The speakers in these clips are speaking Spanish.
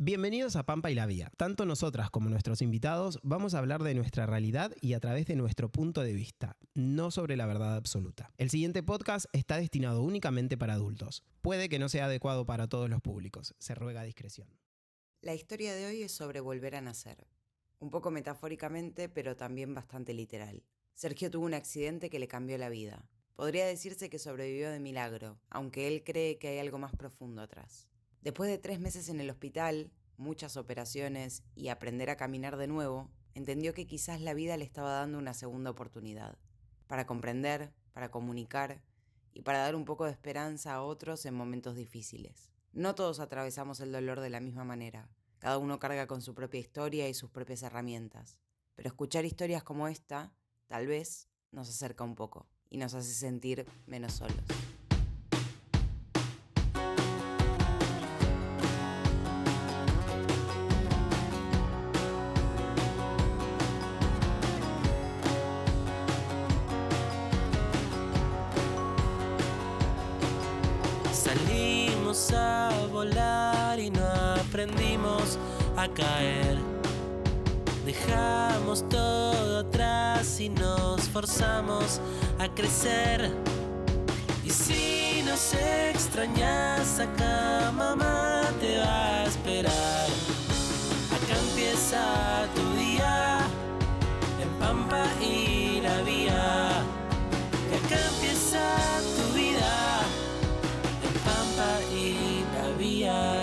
Bienvenidos a Pampa y la Vía. Tanto nosotras como nuestros invitados vamos a hablar de nuestra realidad y a través de nuestro punto de vista, no sobre la verdad absoluta. El siguiente podcast está destinado únicamente para adultos. Puede que no sea adecuado para todos los públicos. Se ruega discreción. La historia de hoy es sobre volver a nacer. Un poco metafóricamente, pero también bastante literal. Sergio tuvo un accidente que le cambió la vida. Podría decirse que sobrevivió de milagro, aunque él cree que hay algo más profundo atrás. Después de 3 meses en el hospital, muchas operaciones y aprender a caminar de nuevo, entendió que quizás la vida le estaba dando una segunda oportunidad. Para comprender, para comunicar y para dar un poco de esperanza a otros en momentos difíciles. No todos atravesamos el dolor de la misma manera. Cada uno carga con su propia historia y sus propias herramientas. Pero escuchar historias como esta, tal vez, nos acerca un poco y nos hace sentir menos solos. Salimos a volar y no aprendimos a caer. Dejamos todo atrás y nos forzamos a crecer. Y si nos extrañas, acá mamá te va a esperar. Acá empieza tu día, en Pampa y la Vía. Y acá empieza tu vida, en Pampa y la Vía.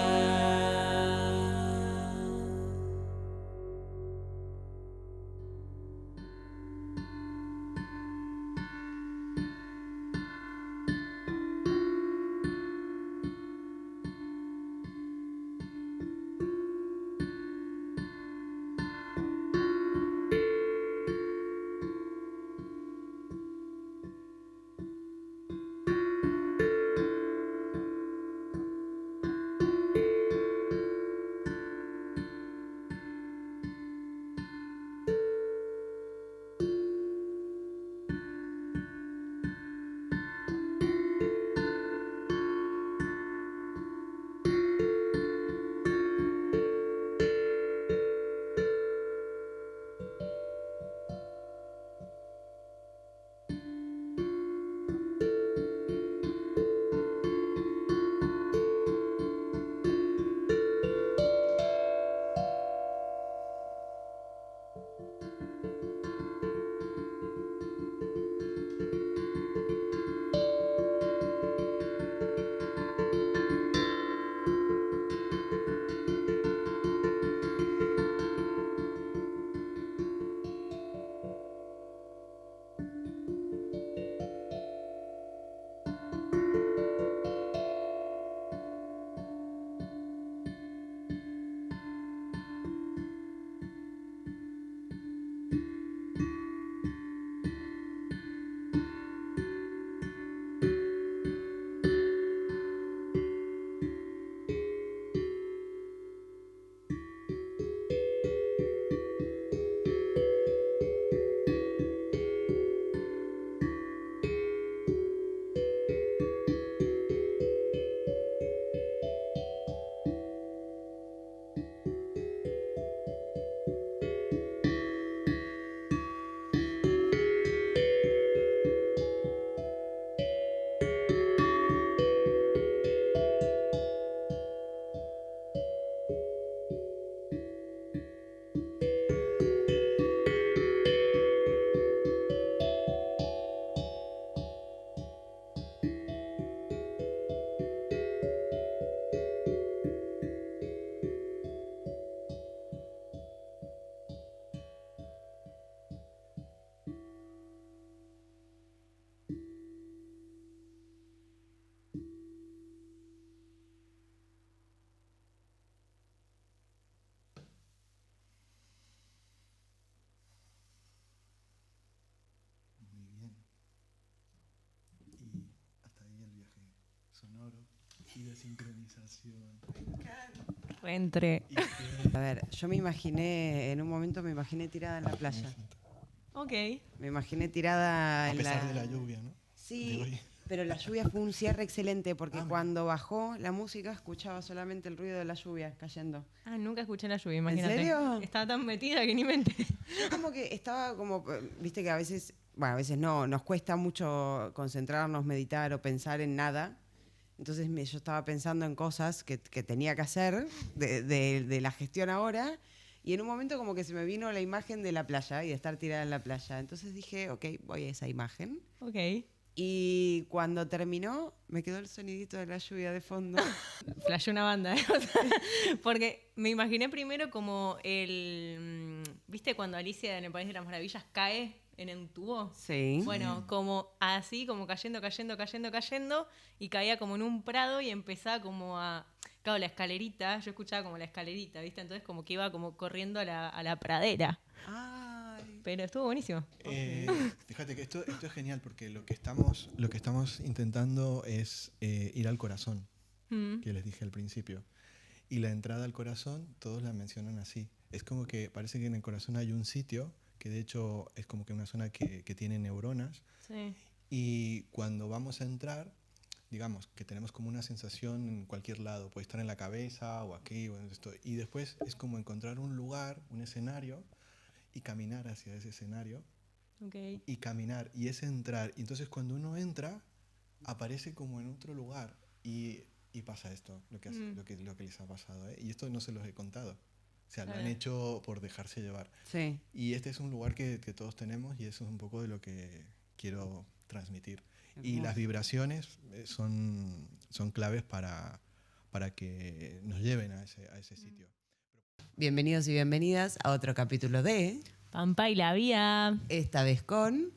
Muy bien. Y hasta ahí el viaje sonoro y de sincronización. Entre. A ver, yo me imaginé, en un momento me imaginé tirada en la playa. Ok. Me imaginé tirada A en pesar de la lluvia, ¿no? De Sí, hoy. Pero la lluvia fue un cierre excelente porque cuando bajó la música escuchaba solamente el ruido de la lluvia cayendo. Ah, nunca escuché la lluvia, imagínate. ¿En serio? Estaba tan metida que ni me enteré. Yo como que estaba como, viste que a veces no, nos cuesta mucho concentrarnos, meditar o pensar en nada. Entonces yo estaba pensando en cosas que tenía que hacer de la gestión ahora. Y en un momento como que se me vino la imagen de la playa y de estar tirada en la playa. Entonces dije, ok, voy a esa imagen. Ok. Y cuando terminó, me quedó el sonidito de la lluvia de fondo. Flashé una banda, ¿eh? O sea, porque me imaginé primero como ¿viste cuando Alicia en el País de las Maravillas cae en un tubo? Sí. Bueno, como así, como cayendo, y caía como en un prado y empezaba como a... Claro, la escalerita, yo escuchaba como la escalerita, ¿viste? Entonces como que iba como corriendo a la pradera. Ay. Pero estuvo buenísimo. Fíjate que esto es genial porque lo que estamos intentando es ir al corazón, que les dije al principio. Y la entrada al corazón, todos la mencionan así. Es como que parece que en el corazón hay un sitio, que de hecho es como que una zona que tiene neuronas. Sí. Y cuando vamos a entrar, digamos que tenemos como una sensación en cualquier lado, puede estar en la cabeza o aquí o en esto. Y después es como encontrar un lugar, un escenario, y caminar hacia ese escenario. Okay. Y caminar, y es entrar. Y entonces cuando uno entra, aparece como en otro lugar. Y pasa esto, lo que les ha pasado, ¿eh? Y esto no se los he contado. O sea, lo han hecho por dejarse llevar. Sí. Y este es un lugar que todos tenemos y eso es un poco de lo que quiero transmitir. Y las vibraciones son claves para que nos lleven a ese sitio. Bienvenidos y bienvenidas a otro capítulo de Pampa y la Vía. Esta vez con...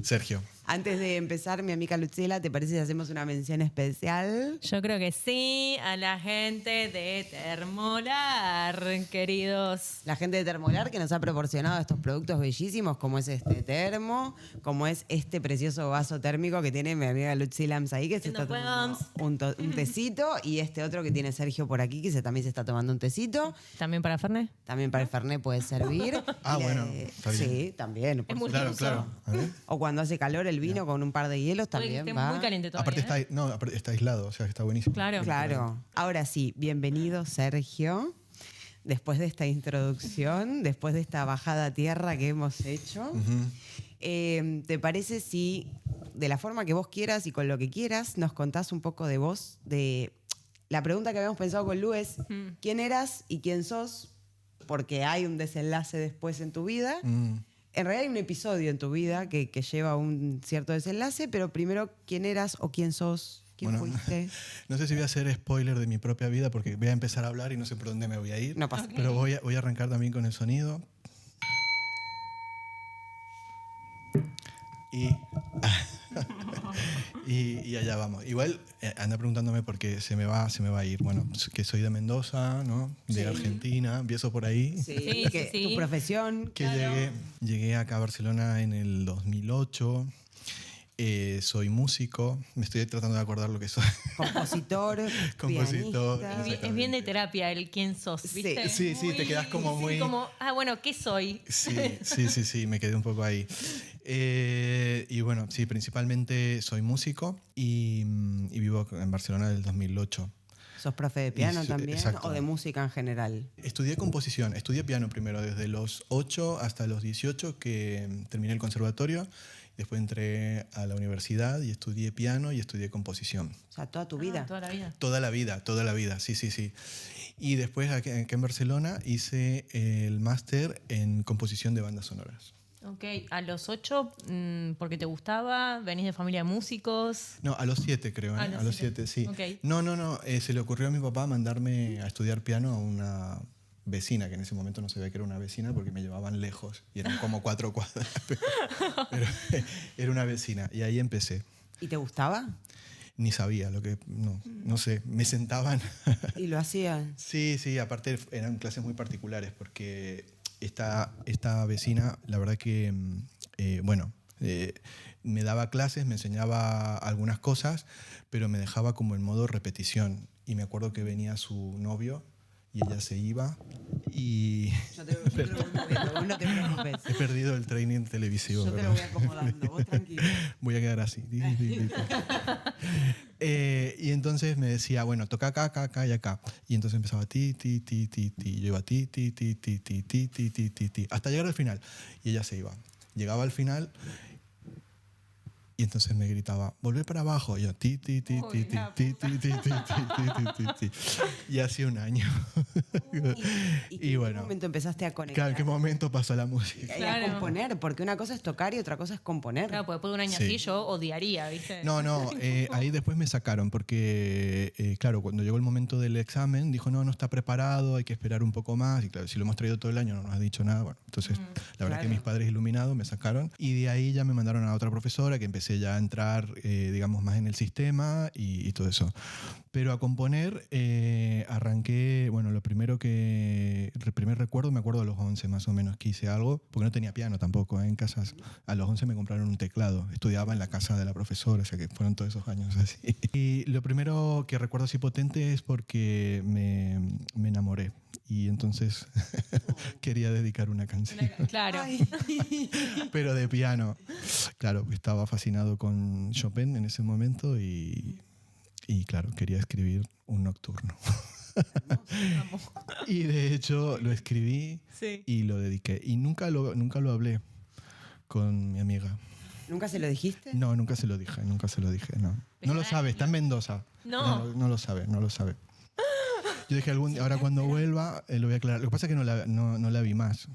Sergio. Antes de empezar, mi amiga Luciela, ¿te parece si hacemos una mención especial? Yo creo que sí, a la gente de Termolar, queridos. La gente de Termolar que nos ha proporcionado estos productos bellísimos, como es este termo, como es este precioso vaso térmico que tiene mi amiga Luciela ahí, que se está tomando un tecito, y este otro que tiene Sergio por aquí, que también se está tomando un tecito. ¿También para Fernet? También para el Fernet puede servir. Bueno, está bien. Sí, también. Es muy Claro. A ver. O cuando hace calor el vino con un par de hielos Puede que también esté va. muy caliente todavía. Aparte está aislado, o sea que está buenísimo. Claro. Claro. Ahora sí, bienvenido Sergio. Después de esta introducción, después de esta bajada a tierra que hemos hecho, ¿te parece si, de la forma que vos quieras y con lo que quieras, nos contás un poco de vos? De la pregunta que habíamos pensado con Lu es, ¿quién eras y quién sos? Porque hay un desenlace después en tu vida. En realidad hay un episodio en tu vida que lleva un cierto desenlace, pero primero, ¿quién eras o quién sos? ¿Quién fuiste? No sé si voy a hacer spoiler de mi propia vida porque voy a empezar a hablar y no sé por dónde me voy a ir. No pasa. Pero voy a arrancar también con el sonido. Y allá vamos. Igual anda preguntándome por qué se me va a ir. Bueno, que soy de Mendoza, ¿no? De Argentina, empiezo por ahí. Sí, tu profesión. Que llegué acá a Barcelona en el 2008. Soy músico. Me estoy tratando de acordar lo que soy. Compositor. Compositor. pianista. Es bien de terapia el quién sos, ¿viste? Sí, te quedas como muy... Sí, como, bueno, ¿qué soy? Sí, me quedé un poco ahí. Y bueno, sí, principalmente soy músico y vivo en Barcelona desde el 2008. ¿Sos profe de piano también? Exacto. ¿O de música en general? Estudié composición, estudié piano primero, desde los 8 hasta los 18 que terminé el conservatorio. Después entré a la universidad y estudié piano y estudié composición. O sea, toda tu vida. Toda la vida. Toda la vida, sí. Y después aquí en Barcelona hice el máster en composición de bandas sonoras. Ok, a los 8, porque te gustaba, venís de familia de músicos. No, a los 7 creo, ¿eh? A los 7, sí. Okay. No, se le ocurrió a mi papá mandarme a estudiar piano a una vecina, que en ese momento no sabía que era una vecina porque me llevaban lejos y eran como 4 cuadras, pero era una vecina y ahí empecé. ¿Y te gustaba? Ni sabía no sé, me sentaban. ¿Y lo hacían? Sí, aparte eran clases muy particulares porque esta vecina, la verdad que, me daba clases, me enseñaba algunas cosas, pero me dejaba como en modo repetición. Y me acuerdo que venía su novio y ella se iba Y Yo te lo voy moviendo, vos no te preocupes. he perdido el training televisivo. Yo te lo voy acomodando, vos tranquilo. Voy a quedar así. Y entonces me decía, bueno, toca acá, acá, acá y acá. Y entonces empezaba ti, ti, ti, ti, ti. Yo iba ti, ti, ti, ti, ti, ti, ti, ti, ti, ti, hasta llegar al final. Y ella se iba. Llegaba al final y entonces me gritaba, volver para abajo. Y yo, ti, ti, ti, ti, ti, ti, ti, ti, ti, ti, ti. Y hace un año. ¿Y en qué momento empezaste a conectar? Claro, ¿en qué momento pasó la música? Y a componer, porque una cosa es tocar y otra cosa es componer. Claro, porque después de un año Sí. así yo odiaría, ¿viste? No, ahí después me sacaron porque, claro, cuando llegó el momento del examen, dijo, no está preparado, hay que esperar un poco más. Y claro, si lo hemos traído todo el año no nos has dicho nada. Bueno, entonces, la verdad que mis padres iluminados me sacaron. Y de ahí ya me mandaron a otra profesora que empecé ya a entrar, digamos, más en el sistema y todo eso. Pero a componer arranqué, bueno, el primer recuerdo me acuerdo a los 11 más o menos que hice algo, porque no tenía piano tampoco, en casas. A los 11 me compraron un teclado, estudiaba en la casa de la profesora, o sea que fueron todos esos años así. Y lo primero que recuerdo así potente es porque me enamoré y entonces quería dedicar una canción. Claro. Pero de piano. Claro, estaba fascinado con Chopin en ese momento y claro, quería escribir un nocturno. Y de hecho lo escribí y lo dediqué. Y nunca lo hablé con mi amiga. ¿Nunca se lo dijiste? No, nunca se lo dije, no. No lo sabe, está en Mendoza. No. No lo sabe. Yo dije, ahora cuando vuelva lo voy a aclarar. Lo que pasa es que no la vi más.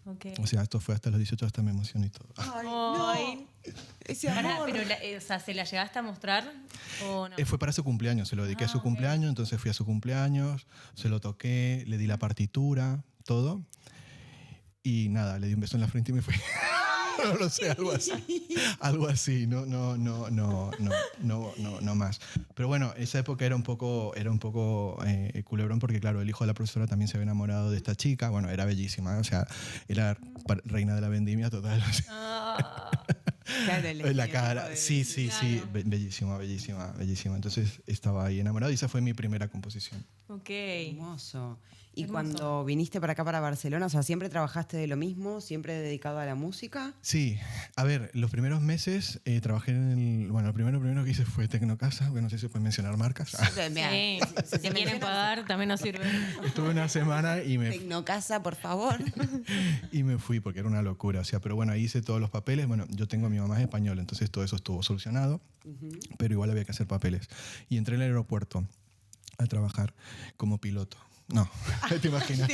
Okay. O sea, esto fue hasta los 18, hasta me emocioné y todo. Ay, Ay. no. Ese Pará, amor. pero o sea, ¿se la llegaste a mostrar o no? Fue para su cumpleaños, se lo dediqué a su cumpleaños, entonces fui a su cumpleaños, se lo toqué, le di la partitura, todo. Y nada, le di un beso en la frente y me fui. No lo sé, algo así, no más. Pero bueno, esa época era un poco culebrón porque claro, el hijo de la profesora también se había enamorado de esta chica, bueno, era bellísima, o sea, era reina de la vendimia total. O sea. Claro, La cara, sí, Claro. bellísima. Entonces estaba ahí enamorado y esa fue mi primera composición. Ok. Hermoso. Y Hermoso. cuando viniste para acá, para Barcelona, o sea, ¿siempre trabajaste de lo mismo? ¿Siempre dedicado a la música? Sí, a ver, los primeros meses trabajé lo primero que hice fue Tecnocasa, que no sé si se puede mencionar marcas. Sí, si te quieren pagar, también nos sirve. Estuve una semana y Tecnocasa, por favor. y me fui porque era una locura. O sea, pero bueno, ahí hice todos los papeles. Bueno, yo tengo a mi mamá es española, entonces todo eso estuvo solucionado, pero igual había que hacer papeles. Y entré al aeropuerto a trabajar como piloto. No, te imaginas.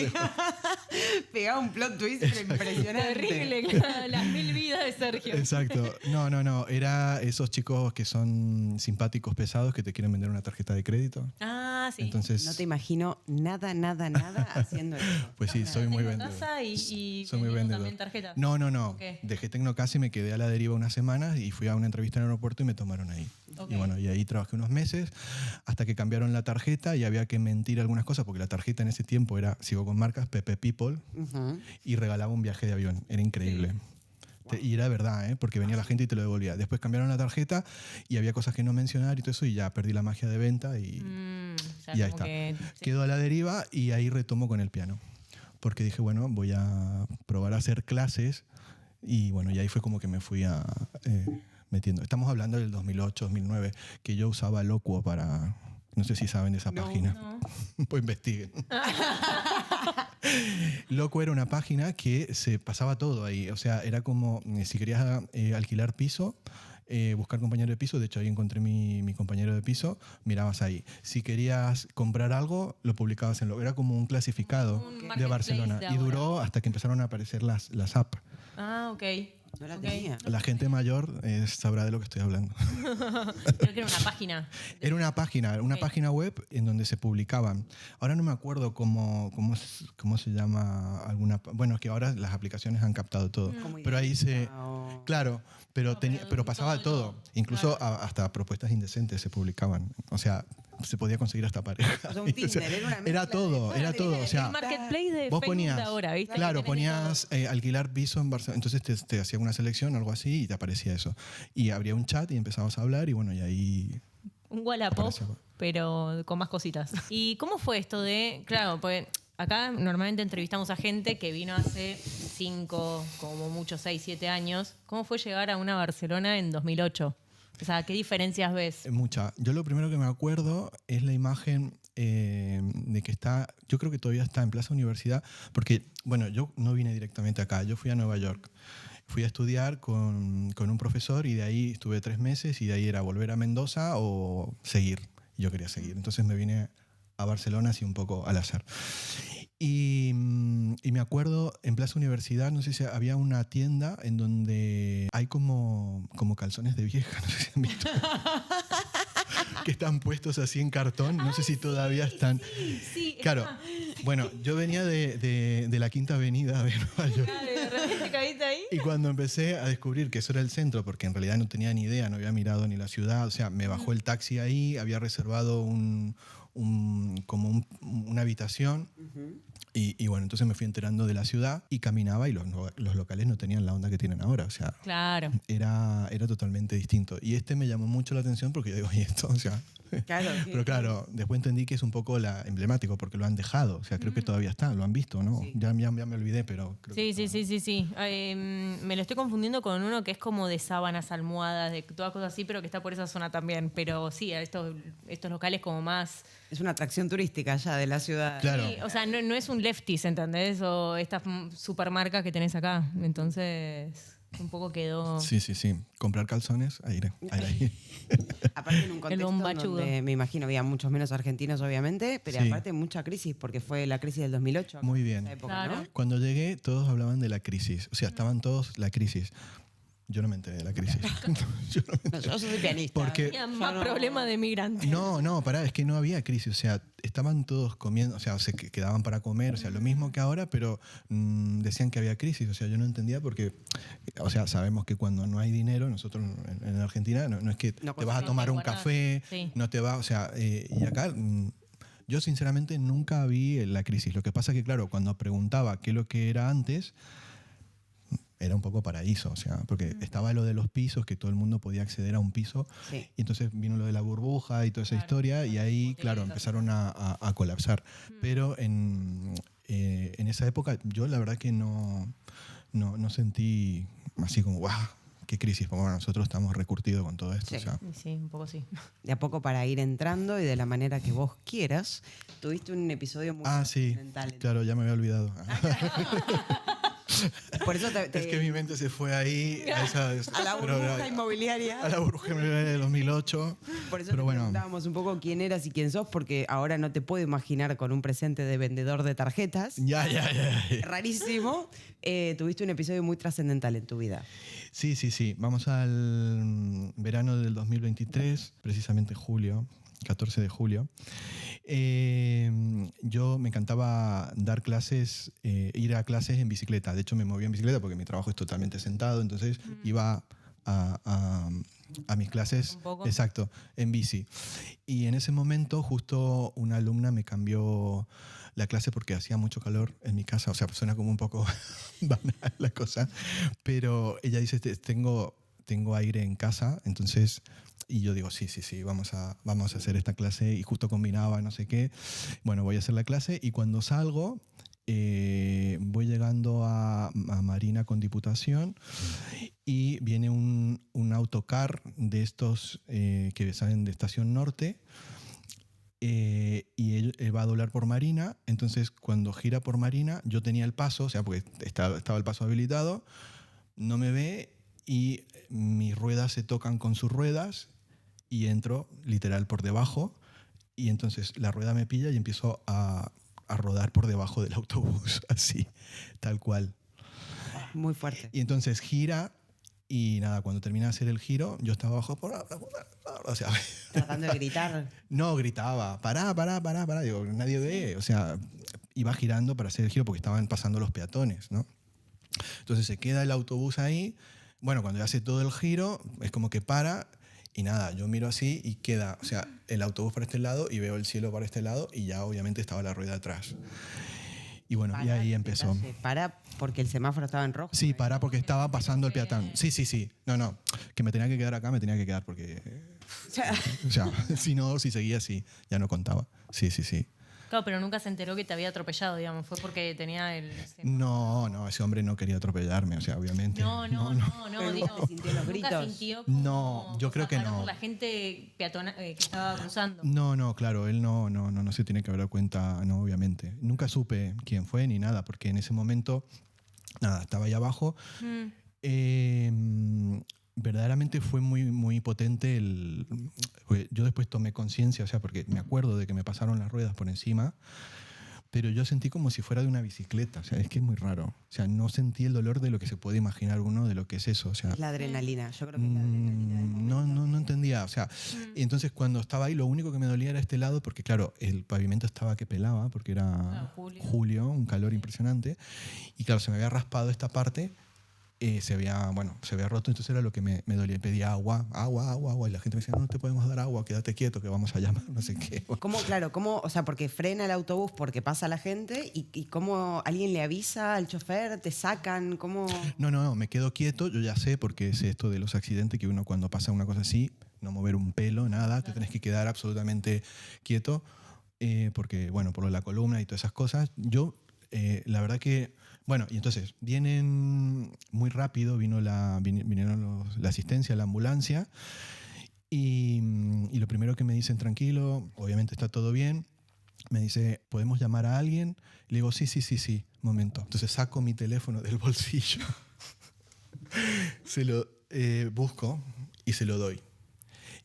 Pegaba un plot twist impresionante. Terrible, las 1000 vidas de Sergio. Exacto. No. Era esos chicos que son simpáticos, pesados, que te quieren vender una tarjeta de crédito. Ah, sí. Entonces, No te imagino nada haciendo eso. pues sí, soy muy Tengo vendedor. casa y Soy muy vendiendo vendedor. también tarjetas. No. Ok. Dejé Tecnocasa y me quedé a la deriva unas semanas y fui a una entrevista en el aeropuerto y me tomaron ahí. Ok. Y bueno, y ahí trabajé unos meses hasta que cambiaron la tarjeta y había que mentir algunas cosas porque la tarjeta en ese tiempo era, sigo con marcas, Pepe People, y regalaba un viaje de avión. Era increíble. Y era verdad, ¿eh? Porque venía la gente y te lo devolvía. Después cambiaron la tarjeta y había cosas que no mencionar y todo eso y ya perdí la magia de venta y Ya y ahí como está. que- sí. Quedo a la deriva y ahí retomo con el piano. Porque dije, bueno, voy a probar a hacer clases y bueno, y ahí fue como que me fui metiendo. Estamos hablando del 2008, 2009, que yo usaba Loquo para... No sé si saben de esa página. Pues investiguen. Loco era una página que se pasaba todo ahí. O sea, era como si querías alquilar piso, buscar compañero de piso. De hecho, ahí encontré mi compañero de piso. Mirabas ahí. Si querías comprar algo, lo publicabas en Loco. Era como un clasificado Un de marketplace Barcelona. de Y ahora. duró hasta que empezaron a aparecer las apps. Ah, ok. No la Ok. tenía. La gente mayor sabrá de lo que estoy hablando. Creo que era una página. Era una Ok. página web en donde se publicaban. Ahora no me acuerdo cómo se llama alguna... Bueno, es que ahora las aplicaciones han captado todo. Como Pero ahí se... Idealista o- Claro, pero, No, pero pero pasaba todo. todo. Incluso Claro. hasta propuestas indecentes se publicaban. O sea, se podía conseguir hasta pareja. O sea, un Tinder, era una mezcla era todo, de- era todo. O sea, El marketplace de vos Facebook ponías, de ahora, ¿viste? claro, Que tenés ponías alquilar piso en Barcelona, entonces te hacía una selección, algo así, y te aparecía eso. Y abría un chat y empezabas a hablar y bueno, y ahí... un Wallapop, Aparece. pero con más cositas. ¿Y cómo fue esto de, claro, porque acá normalmente entrevistamos a gente que vino hace 5, como mucho 6, 7 años. ¿Cómo fue llegar a una Barcelona en 2008? O sea, ¿qué diferencias ves? Mucha. Yo lo primero que me acuerdo es la imagen de que está, yo creo que todavía está en Plaza Universidad, porque, bueno, yo no vine directamente acá, yo fui a Nueva York. Fui a estudiar con un profesor y de ahí estuve 3 meses y de ahí era volver a Mendoza o seguir. Yo quería seguir. Entonces me vine a Barcelona así un poco al azar. Y me acuerdo en Plaza Universidad, no sé si había una tienda en donde hay como calzones de vieja, no sé si han visto. Que están puestos así en cartón, no sé si todavía están. Sí, claro, bueno, yo venía de la Quinta Avenida de Nueva York. ¿De repente caíste ahí? Y cuando empecé a descubrir que eso era el centro, porque en realidad no tenía ni idea, no había mirado ni la ciudad, o sea, me bajó el taxi ahí, había reservado una habitación. Y bueno, entonces me fui enterando de la ciudad y caminaba y los locales no tenían la onda que tienen ahora, o sea, Claro. era totalmente distinto. Y me llamó mucho la atención porque yo digo, ¿y esto? O sea, Claro. pero claro, después entendí que es un poco emblemático porque lo han dejado, o sea, creo que todavía está, lo han visto, ¿no? Sí. Ya me olvidé, pero creo que Sí. Me lo estoy confundiendo con uno que es como de sábanas, almohadas, de todas cosas así, pero que está por esa zona también. Pero sí, estos locales como más... Es una atracción turística ya de la ciudad. Claro. Sí, o sea, no es un Lefties, ¿entendés? O estas supermarcas que tenés acá. Entonces, un poco quedó... Sí. Comprar calzones, ahí iré. Aparte en un contexto bombachudo. donde me imagino había muchos menos argentinos, obviamente, pero Sí. aparte mucha crisis, porque fue la crisis del 2008. Muy bien. Esa época, Claro. ¿no? Cuando llegué, todos hablaban de la crisis. O sea, estaban todos la crisis. Yo no me enteré de la crisis. Yo no me No, enteré. yo soy pianista. Porque- Tenía más problema de migrantes. No, pará, es que no había crisis. O sea, estaban todos comiendo, o sea, se quedaban para comer, o sea, lo mismo que ahora, pero decían que había crisis. O sea, yo no entendía porque, o sea, sabemos que cuando no hay dinero, nosotros en Argentina, no es que No te vas a tomar un guardás. café, Sí. no te va, o sea, y acá... yo sinceramente nunca vi la crisis. Lo que pasa es que, claro, cuando preguntaba qué es lo que era antes, era un poco paraíso, o sea, porque estaba lo de los pisos, que todo el mundo podía acceder a un piso, Sí. y entonces vino lo de la burbuja y toda esa historia, y ahí, claro, empezaron a colapsar. Pero en esa época yo la verdad que no sentí así como, ¡guau! ¡Qué crisis! Porque bueno, nosotros estamos recurtidos con todo esto. Sí. O sea, Sí, un poco sí. De a poco para ir entrando y de la manera que vos quieras, tuviste un episodio muy sí, trascendental. claro, ya me había olvidado. Por eso Es que mi mente se fue ahí a la burbuja inmobiliaria. A la burbuja inmobiliaria de 2008. Por eso Pero te bueno, preguntábamos un poco quién eras y quién sos, porque ahora no te puedo imaginar con un presente de vendedor de tarjetas. ya. Rarísimo. Tuviste un episodio muy trascendental en tu vida. Sí. Vamos al verano del 2023, precisamente julio, 14 de julio. Yo me encantaba dar clases, ir a clases en bicicleta. De hecho, me movía en bicicleta porque mi trabajo es totalmente sentado, entonces iba a mis clases, Un poco. exacto, en bici. Y en ese momento justo una alumna me cambió la clase porque hacía mucho calor en mi casa. O sea, suena como un poco banal la cosa, pero ella dice, tengo aire en casa, entonces... Y yo digo, sí, vamos a hacer esta clase. Y justo combinaba no sé qué. Bueno, voy a hacer la clase y cuando salgo voy llegando a Marina con Diputación y viene un autocar de estos que salen de Estación Norte y él va a doblar por Marina. Entonces, cuando gira por Marina, yo tenía el paso, o sea, porque estaba el paso habilitado, no me ve y mis ruedas se tocan con sus ruedas y entro literal por debajo y entonces la rueda me pilla y empiezo a rodar por debajo del autobús, así, tal cual. Muy fuerte. Y entonces gira y nada, cuando termina de hacer el giro, yo estaba abajo, o sea... Tratando de gritar. No, gritaba, pará, digo, nadie ve, o sea, iba girando para hacer el giro porque estaban pasando los peatones, ¿no? Entonces se queda el autobús ahí, bueno, cuando ya hace todo el giro, es como que para y nada, yo miro así y queda, o sea, el autobús para este lado y veo el cielo para este lado y ya obviamente estaba la rueda atrás. Y bueno, y ahí empezó. Para porque el semáforo estaba en rojo. Sí, para porque estaba pasando el peatón. Sí. No, que me tenía que quedar acá, me tenía que quedar porque... O sea, si seguía así, ya no contaba. Sí. Claro, pero nunca se enteró que te había atropellado, digamos. Fue porque tenía el... No, ese hombre no quería atropellarme, o sea, obviamente. No, digo, ¿Te sintió los nunca gritos? sintió como No, yo creo que raro no. por la gente que estaba cruzando. No, claro, él no se tiene que haber dado cuenta, no, obviamente. Nunca supe quién fue ni nada, porque en ese momento, nada, estaba ahí abajo. Verdaderamente fue muy, muy potente yo después tomé conciencia, o sea, porque me acuerdo de que me pasaron las ruedas por encima, pero yo sentí como si fuera de una bicicleta, o sea, es que es muy raro. O sea, no sentí el dolor de lo que se puede imaginar uno de lo que es eso, o sea... Es la adrenalina, yo creo que es la adrenalina del momento. No entendía, o sea, y entonces cuando estaba ahí lo único que me dolía era este lado, porque claro, el pavimento estaba que pelaba, porque era julio, un calor impresionante, y claro, se me había raspado esta parte, se había roto, entonces era lo que me dolía. Pedía agua, y la gente me decía, no te podemos dar agua, quédate quieto, que vamos a llamar, no sé qué. ¿Cómo, o sea, porque frena el autobús porque pasa la gente y cómo alguien le avisa al chofer, te sacan, cómo... No, me quedo quieto, yo ya sé, porque sé esto de los accidentes, que uno cuando pasa una cosa así, no mover un pelo, nada, te tenés que quedar absolutamente quieto, porque, bueno, por la columna y todas esas cosas. Yo, la verdad que... Bueno, y entonces vienen muy rápido, vinieron la asistencia, la ambulancia, y lo primero que me dicen, tranquilo, obviamente está todo bien, me dice, ¿podemos llamar a alguien? Le digo, sí, momento. Entonces saco mi teléfono del bolsillo, se lo busco y se lo doy.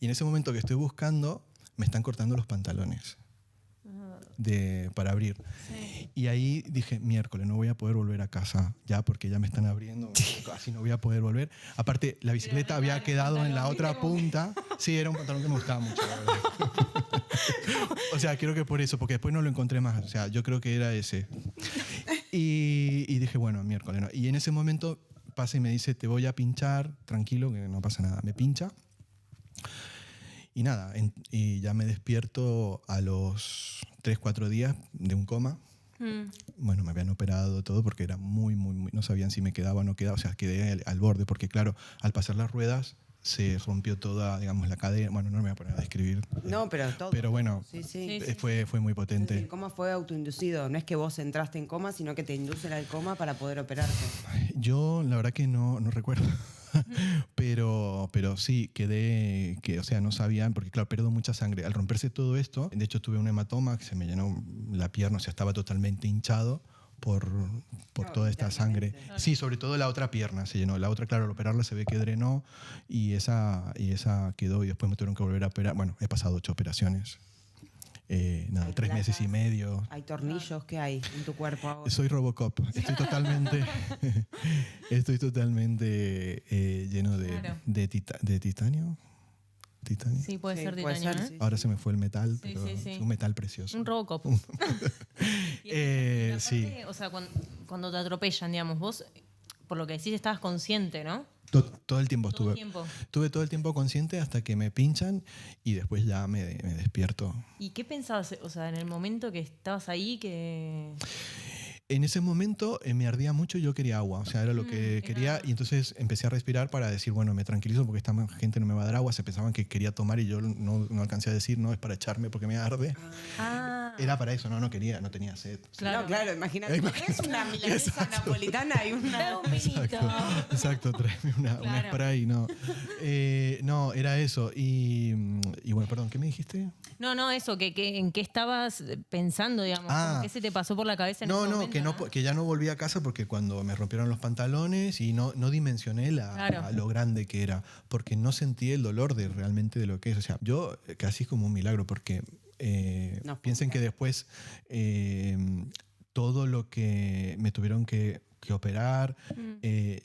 Y en ese momento que estoy buscando, me están cortando los pantalones para abrir. Sí. Y ahí dije, miércoles, no voy a poder volver a casa ya, porque ya me están abriendo, así no voy a poder volver. Aparte, la bicicleta había quedado en la otra punta. Sí, era un pantalón que me gustaba mucho, la verdad. O sea, creo que por eso, porque después no lo encontré más. O sea, yo creo que era ese. Y dije, bueno, miércoles, ¿no? Y en ese momento pasa y me dice, te voy a pinchar, tranquilo, que no pasa nada. Me pincha. Y nada, y ya me despierto a los 3-4 días de un coma. Bueno, me habían operado todo porque era muy, no sabían si me quedaba o no quedaba, o sea, quedé al borde, porque claro, al pasar las ruedas se rompió toda, digamos, la cadena. Bueno, no me voy a poner a describir. No, pero todo. Pero bueno, sí. Fue muy potente. El coma fue autoinducido, no es que vos entraste en coma, sino que te inducen al coma para poder operarte. Yo, la verdad que no recuerdo. pero sí, o sea, no sabían, porque claro, pierdo mucha sangre. Al romperse todo esto, de hecho tuve un hematoma que se me llenó la pierna, o sea, estaba totalmente hinchado por toda esta sangre. Sí, sobre todo la otra pierna se llenó. La otra, claro, al operarla se ve que drenó y esa quedó, y después me tuvieron que volver a operar. Bueno, he pasado 8 operaciones. 3 meses y medio. ¿Hay tornillos? ¿Qué hay en tu cuerpo ahora? Soy Robocop. Estoy totalmente lleno de titanio. ¿Titanio? Sí, puede ser titanio. Puede ser, sí. Ahora se me fue el metal, pero es un metal precioso. Un Robocop. Sí. O sea, cuando te atropellan, digamos, vos, por lo que decís, estabas consciente, ¿no? Todo el tiempo estuve todo el tiempo consciente hasta que me pinchan y después ya me despierto. ¿Y qué pensabas, o sea, en el momento que estabas ahí que...? En ese momento me ardía mucho y yo quería agua, o sea, era lo que quería, y entonces empecé a respirar para decir, bueno, me tranquilizo porque esta gente no me va a dar agua. Se pensaban que quería tomar y yo no alcancé a decir, no, es para echarme porque me arde. Era para eso, no tenía sed. Claro, imagínate. Es una milanesa napolitana y una... Exacto, tráeme una spray, no. No, era eso. Y bueno, perdón, ¿qué me dijiste? No, eso, ¿en qué estabas pensando, digamos? ¿Qué se te pasó por la cabeza en ese momento? Que ya no volví a casa porque cuando me rompieron los pantalones y no dimensioné lo grande que era, porque no sentí el dolor realmente de lo que es. O sea, yo casi como un milagro, porque piensen que después todo lo que me tuvieron que operar,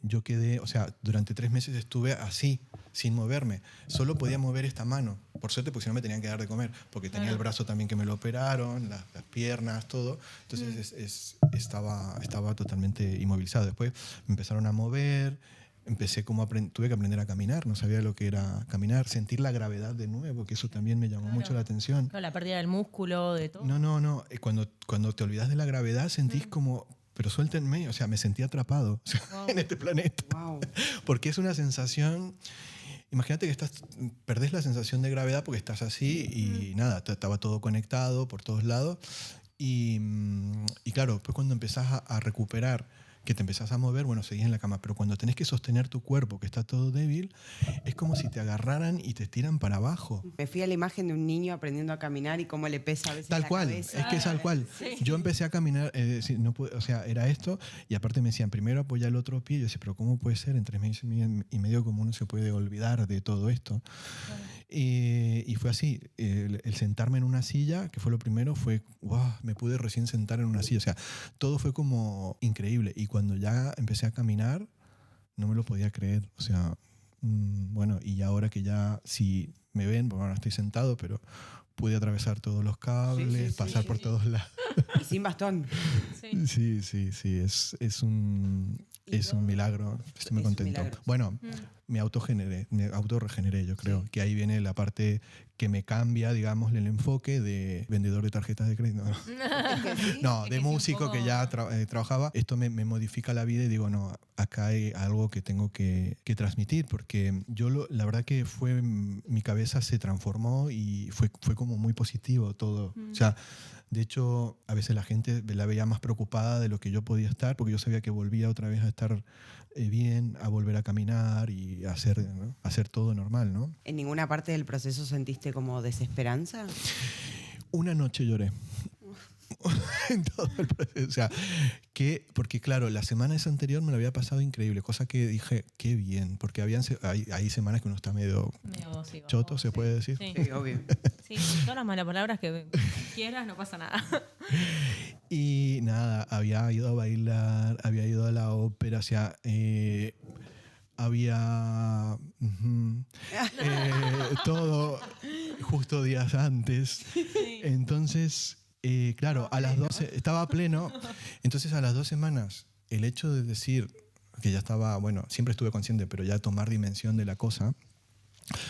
yo quedé, o sea, durante 3 meses estuve así, sin moverme. Solo podía mover esta mano, por suerte, porque si no me tenían que dar de comer, porque tenía el brazo también que me lo operaron, las piernas, todo. Entonces estaba totalmente inmovilizado. Después me empezaron a mover, tuve que aprender a caminar, no sabía lo que era caminar, sentir la gravedad de nuevo, que eso también me llamó mucho la atención. Claro, la pérdida del músculo, de todo. No. Cuando te olvidas de la gravedad sentís como... Pero suéltenme, o sea, me sentí atrapado en este planeta. Wow. Porque es una sensación... Imagínate que perdés la sensación de gravedad porque estás así y nada, estaba todo conectado por todos lados Y claro, pues cuando empezás a recuperar, que te empezás a mover, bueno, seguís en la cama. Pero cuando tenés que sostener tu cuerpo, que está todo débil, es como si te agarraran y te tiran para abajo. Me fui a la imagen de un niño aprendiendo a caminar y cómo le pesa a veces Tal la cual, cabeza. es que es tal cual. Yo empecé a caminar, no pude, o sea, era esto, y aparte me decían, primero apoya el otro pie. Yo decía, pero ¿cómo puede ser? En 3 meses y medio, ¿cómo uno se puede olvidar de todo esto? Y fue así, el sentarme en una silla, que fue lo primero, fue, wow, me pude recién sentar en una silla. O sea, todo fue como increíble. Y cuando ya empecé a caminar, no me lo podía creer. O sea, bueno, y ahora que ya, si me ven, bueno, ahora estoy sentado, pero pude atravesar todos los cables, pasar por todos lados. Y sin bastón. Sí, es un milagro. Estoy muy contento. Bueno, me autorregeneré, yo creo. Que ahí viene la parte que me cambia, digamos, el enfoque de vendedor de tarjetas de crédito. No, de músico que ya trabajaba. Esto me modifica la vida y digo, no, acá hay algo que tengo que transmitir, porque yo la verdad que mi cabeza se transformó y fue como muy positivo todo. O sea, de hecho, a veces la gente la veía más preocupada de lo que yo podía estar, porque yo sabía que volvía otra vez a estar bien, a volver a caminar y a hacer todo normal, ¿no? ¿En ninguna parte del proceso sentiste como desesperanza? Una noche lloré. En todo el proceso. O sea, porque claro, la semana esa anterior me lo había pasado increíble, cosa que dije, qué bien, porque hay semanas que uno está medio choto, ¿se puede decir? Sí, obvio. Sí, todas las malas palabras que quieras, no pasa nada. Y nada, había ido a bailar, había ido a la ópera, o sea, había todo justo días antes. Entonces, claro, a las 12, estaba pleno. Entonces, a las 2 semanas, el hecho de decir que ya estaba, bueno, siempre estuve consciente, pero ya tomar dimensión de la cosa,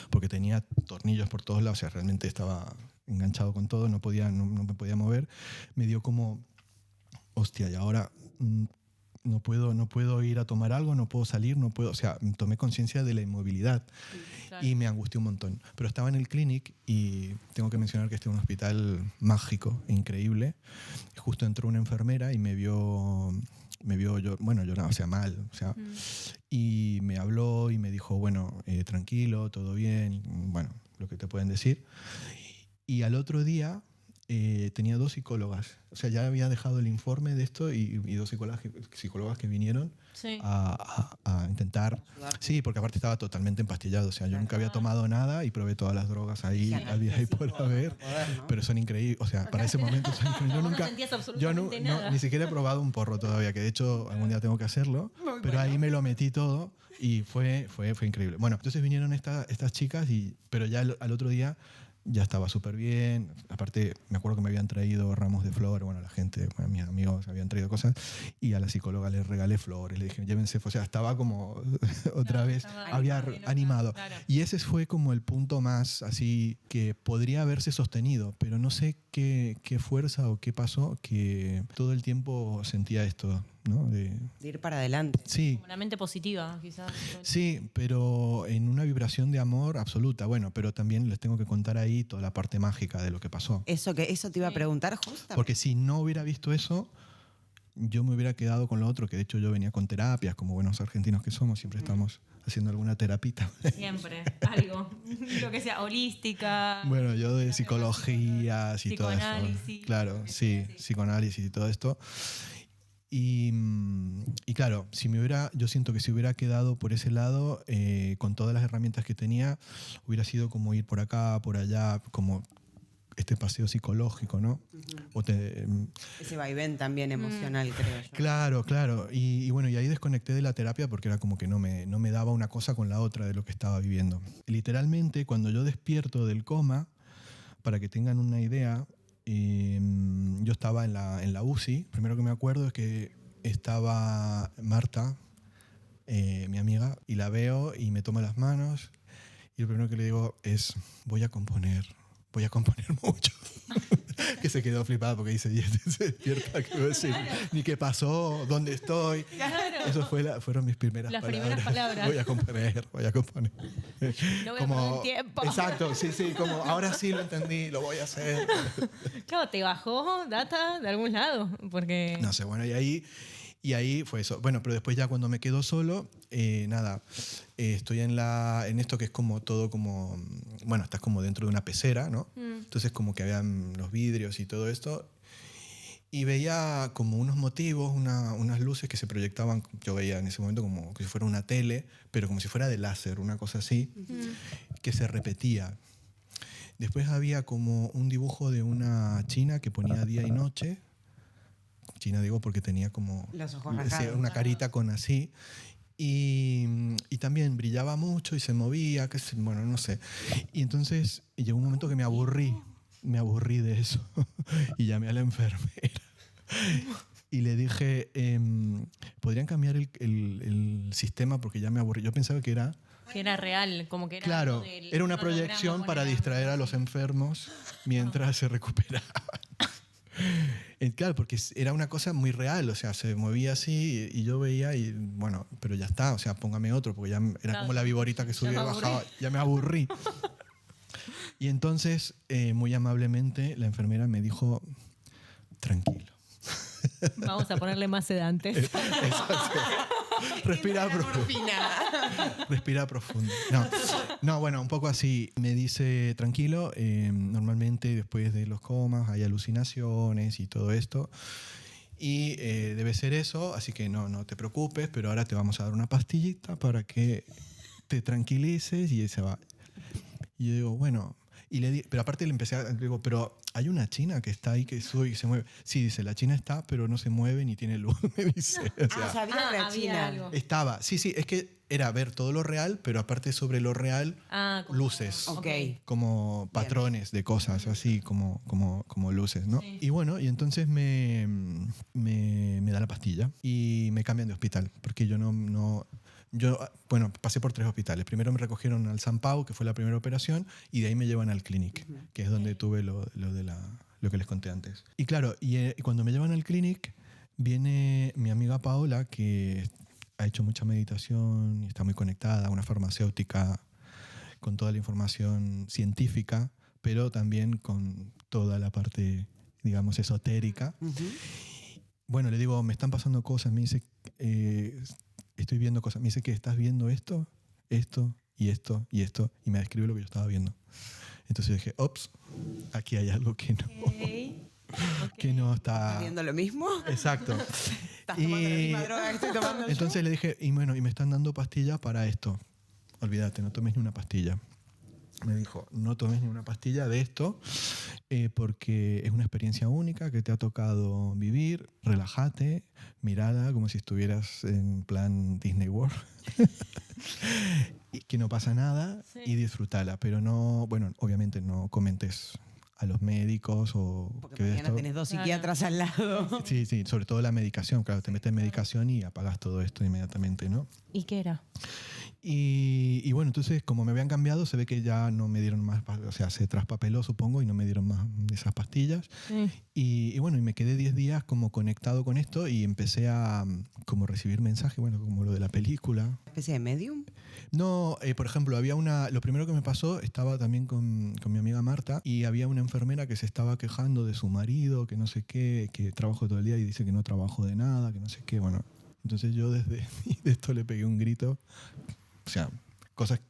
porque tenía tornillos por todos lados, o sea, realmente estaba enganchado con todo, no me podía mover, me dio como, hostia, y ahora no puedo ir a tomar algo, no puedo salir, no puedo, o sea, tomé conciencia de la inmovilidad. Claro. Y me angustió un montón. Pero estaba en el clinic y tengo que mencionar que este es un hospital mágico, increíble. Justo entró una enfermera y me vio llorar, o sea, mal, o sea, y me habló y me dijo, bueno, tranquilo, todo bien, bueno, lo que te pueden decir. Y al otro día tenía 2 psicólogas, o sea, ya había dejado el informe de esto y 2 psicólogas que vinieron a intentar, sí, porque aparte estaba totalmente empastillado, o sea, yo nunca había tomado nada y probé todas las drogas ahí, había ahí por haber, pero son increíbles, o sea, para ese momento son increíbles. Yo ni siquiera he probado un porro todavía, que de hecho algún día tengo que hacerlo, pero ahí me lo metí todo y fue increíble. Bueno, entonces vinieron estas chicas, pero ya al otro día ya estaba súper bien. Aparte, me acuerdo que me habían traído ramos de flores. Bueno, la gente, mis amigos habían traído cosas. Y a la psicóloga les regalé flores. Le dije, llévense. O sea, estaba como otra vez, había animado. Claro. Y ese fue como el punto más así que podría haberse sostenido. Pero no sé qué fuerza o qué pasó que todo el tiempo sentía esto, ¿no? De ir para adelante. Sí. Como la mente positiva, quizás. Sí, pero en una vibración de amor absoluta. Bueno, pero también les tengo que contar ahí toda la parte mágica de lo que pasó. Eso te iba a preguntar justamente. Porque si no hubiera visto eso, yo me hubiera quedado con lo otro, que de hecho yo venía con terapias, como buenos argentinos que somos, siempre estamos haciendo alguna terapita. Siempre, algo. Lo que sea, holística. Bueno, yo de psicologías y todo eso. Psicoanálisis. Claro, sí, psicoanálisis y todo esto. Y claro, yo siento que si hubiera quedado por ese lado, con todas las herramientas que tenía, hubiera sido como ir por acá, por allá, como este paseo psicológico, ¿no? Ese vaivén también emocional, creo yo. Claro. Y bueno, y ahí desconecté de la terapia porque era como que no me daba una cosa con la otra de lo que estaba viviendo. Literalmente, cuando yo despierto del coma, para que tengan una idea, yo estaba en la UCI. Primero que me acuerdo es que estaba Marta, mi amiga, y la veo y me toma las manos y lo primero que le digo es voy a componer voy a componer mucho. Que se quedó flipada porque dice, se despierta, ¿qué voy a decir? Ni qué pasó, dónde estoy. Claro. Eso fueron mis primeras Las palabras. primeras palabras. Voy a componer. No voy a perder tiempo. Exacto, sí, como ahora sí lo entendí, lo voy a hacer. Claro, ¿te bajó data de algún lado? Porque... No sé, bueno, y ahí fue eso. Bueno, pero después ya cuando me quedo solo, estoy en esto que es como todo como... Bueno, estás como dentro de una pecera, ¿no? Entonces como que habían los vidrios y todo esto. Y veía como unos motivos, unas luces que se proyectaban, yo veía en ese momento como que si fuera una tele, pero como si fuera de láser, una cosa así, que se repetía. Después había como un dibujo de una china que ponía día y noche. China digo porque tenía como los ojos rasgados, una carita con así. Y también brillaba mucho y se movía, bueno, no sé. Y entonces llegó un momento que me aburrí de eso y llamé a la enfermera y le dije, ¿podrían cambiar el sistema? Porque ya me aburrí. Yo pensaba que era real, como que era... claro, era una proyección para distraer a los enfermos mientras se recuperaban. Claro, porque era una cosa muy real, o sea, se movía así y yo veía y bueno, pero ya está, o sea, póngame otro, porque ya era como la viborita que subía y bajaba, ya me aburrí. Y entonces, muy amablemente, la enfermera me dijo, tranquilo. Vamos a ponerle más sedantes. Respira profundo. Respira profundo. No, bueno, un poco así. Me dice, tranquilo, normalmente después de los comas hay alucinaciones y todo esto. Y debe ser eso, así que no te preocupes, pero ahora te vamos a dar una pastillita para que te tranquilices y se va. Y yo digo, bueno... pero aparte le empecé a... Digo, pero hay una china que está ahí que sube y se mueve. Sí, dice, la china está, pero no se mueve ni tiene luz, me dice. O sea, sabía la había china. algo. estaba. Sí, es que era ver todo lo real, pero aparte sobre lo real, luces. Ok. Como patrones de cosas, así como luces, ¿no? Sí. Y bueno, y entonces me da la pastilla y me cambian de hospital, porque yo bueno, pasé por 3 hospitales. Primero me recogieron al San Pau, que fue la primera operación, y de ahí me llevan al Clinic, que es donde tuve lo que les conté antes. Y claro, y cuando me llevan al Clinic, viene mi amiga Paola, que ha hecho mucha meditación y está muy conectada, una farmacéutica con toda la información científica, pero también con toda la parte, digamos, esotérica. Bueno, le digo, me están pasando cosas, me dice... estoy viendo cosas. Me dice que estás viendo esto y esto y esto. Y me describe lo que yo estaba viendo. Entonces dije, ops, aquí hay algo que no, que no está... ¿Estás viendo lo mismo? Exacto. ¿Estás tomando la misma droga que estoy tomando entonces yo? le dije, y bueno, y me están dando pastillas para esto. Olvídate, no tomes ni una pastilla. Me dijo, no tomes ni una pastilla de esto porque es una experiencia única que te ha tocado vivir. Relájate, mírala como si estuvieras en plan Disney World. Y que no pasa nada y disfrútala. Pero no, bueno, obviamente no comentes a los médicos o... Porque que mañana esto... tenés 2 psiquiatras al lado. Sí, sobre todo la medicación. Claro, te metes medicación y apagas todo esto inmediatamente, ¿no? ¿Y qué era? Y bueno, entonces como me habían cambiado, se ve que ya no me dieron más, o sea, se traspapeló supongo y no me dieron más de esas pastillas. Sí. Y bueno, y me quedé 10 días como conectado con esto y empecé a como recibir mensajes, bueno, como lo de la película. ¿Una especie de medium? No, por ejemplo, lo primero que me pasó, estaba también con mi amiga Marta y había una enfermera que se estaba quejando de su marido, que no sé qué, que trabajo todo el día y dice que no trabajo de nada, que no sé qué, bueno. Entonces yo desde esto le pegué un grito. O sea, cosas...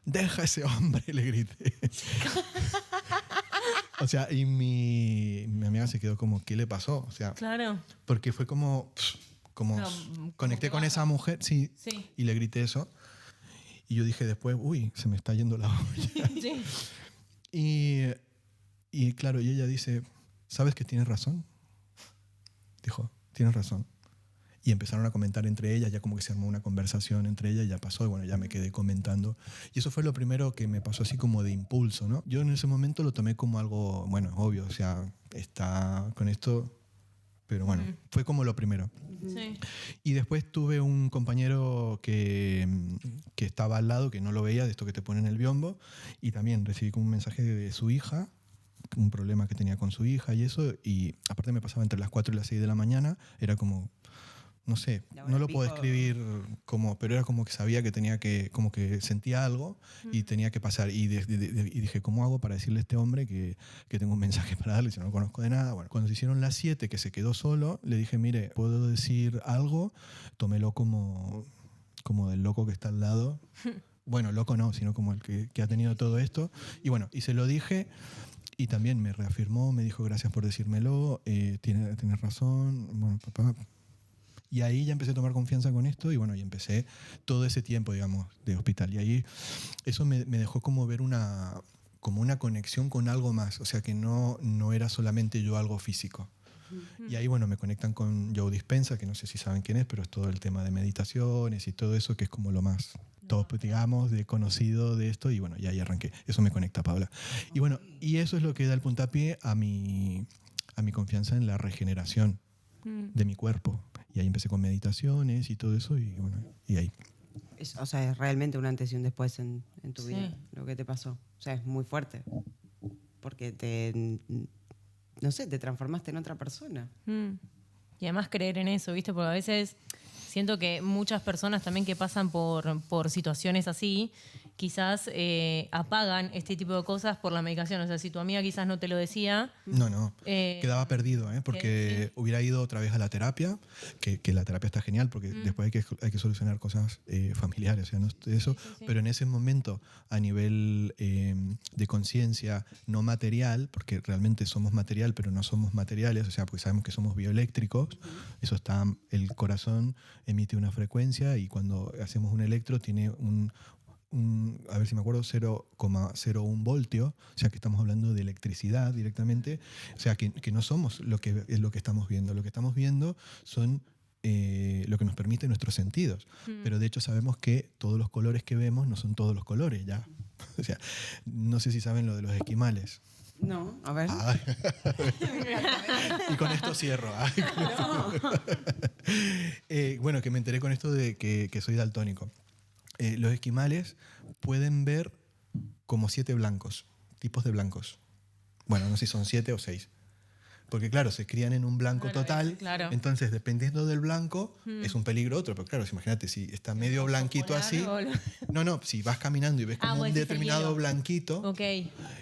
¡Deja a ese hombre! Le grité. O sea, y mi amiga se quedó como, ¿qué le pasó? O sea, claro. porque fue como conecté con esa mujer, sí, y le grité eso. Y yo dije después, uy, se me está yendo la olla. Sí. Y claro, y ella dice, ¿sabes que tienes razón? Dijo, tienes razón. Y empezaron a comentar entre ellas, ya como que se armó una conversación entre ellas y ya pasó, y bueno, ya me quedé comentando. Y eso fue lo primero que me pasó así como de impulso, ¿no? Yo en ese momento lo tomé como algo, bueno, obvio, o sea, está con esto, Pero bueno, fue como lo primero. Sí. Y después tuve un compañero que estaba al lado, que no lo veía, de esto que te ponen el biombo, y también recibí como un mensaje de su hija, un problema que tenía con su hija y eso, y aparte me pasaba entre las 4 y las 6 de la mañana, era como, no sé, no lo puedo describir como, pero era como que sabía que tenía que, como que sentía algo y tenía que pasar. Y dije, ¿cómo hago para decirle a este hombre que tengo un mensaje para darle si no lo conozco de nada? Bueno, cuando se hicieron las 7, que se quedó solo, le dije, mire, ¿puedo decir algo? Tómelo como del loco que está al lado. Bueno, loco no, sino como el que ha tenido todo esto. Y bueno, y se lo dije. Y también me reafirmó, me dijo, gracias por decírmelo, tienes razón, bueno, papá. Y ahí ya empecé a tomar confianza con esto y bueno, y empecé todo ese tiempo, digamos, de hospital. Y ahí eso me dejó como ver como una conexión con algo más, o sea, que no era solamente yo algo físico. Y ahí, bueno, me conectan con Joe Dispenza, que no sé si saben quién es, pero es todo el tema de meditaciones y todo eso, que es como lo más top, digamos, de conocido de esto. Y bueno, y ahí arranqué. Eso me conecta, Paula. Y bueno, y eso es lo que da el puntapié a mi confianza en la regeneración de mi cuerpo. Y ahí empecé con meditaciones y todo eso, y bueno, y ahí. O sea, es realmente un antes y un después en tu vida, lo que te pasó. O sea, es muy fuerte. Porque no sé, te transformaste en otra persona. Y además creer en eso, ¿viste? Porque a veces siento que muchas personas también que pasan por situaciones así, quizás apagan este tipo de cosas por la medicación. O sea, si tu amiga quizás no te lo decía... No. Quedaba perdido, porque hubiera ido otra vez a la terapia, que la terapia está genial, porque después hay que solucionar cosas familiares, o sea, no eso. Sí. Pero en ese momento, a nivel de conciencia no material, porque realmente somos material, pero no somos materiales, o sea, porque sabemos que somos bioeléctricos, eso está, el corazón emite una frecuencia y cuando hacemos un electro tiene a ver si me acuerdo, 0,01 voltio, o sea que estamos hablando de electricidad directamente, o sea que no somos lo que estamos viendo. Lo que estamos viendo son lo que nos permite nuestros sentidos, pero de hecho sabemos que todos los colores que vemos no son todos los colores, ya. O sea, no sé si saben lo de los esquimales. No, a ver. Y con esto cierro. Bueno, que me enteré con esto de que soy daltónico. Los esquimales pueden ver como 7 blancos, tipos de blancos. Bueno, no sé si son 7 o 6. Porque claro, se crían en un blanco total, entonces dependiendo del blanco es un peligro otro. Pero claro, imagínate, si está medio blanquito así... No, si vas caminando y ves como un determinado blanquito,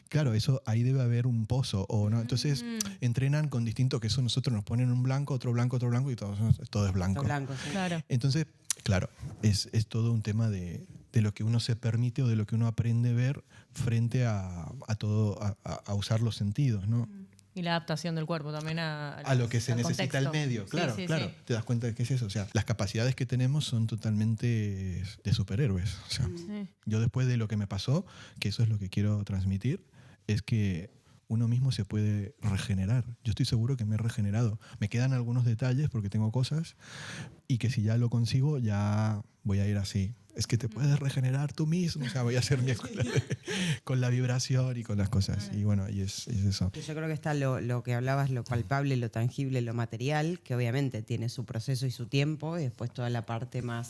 claro, eso ahí debe haber un pozo. O no, entonces entrenan con distinto, que eso nosotros nos ponen un blanco, otro blanco y todo es blanco. Claro. Entonces, claro, es todo un tema de lo que uno se permite o de lo que uno aprende a ver frente a todo, a usar los sentidos, ¿no? Y la adaptación del cuerpo también a lo que se necesita el medio. Claro, sí. Te das cuenta de que es eso. O sea, las capacidades que tenemos son totalmente de superhéroes. O sea, yo después de lo que me pasó, que eso es lo que quiero transmitir, es que uno mismo se puede regenerar. Yo estoy seguro que me he regenerado. Me quedan algunos detalles porque tengo cosas y que si ya lo consigo ya voy a ir así. Es que te puedes regenerar tú mismo. O sea, voy a hacer mi escuela con la vibración y con las cosas. Y bueno, y es eso. Yo creo que está lo que hablabas, lo palpable, lo tangible, lo material, que obviamente tiene su proceso y su tiempo, y después toda la parte más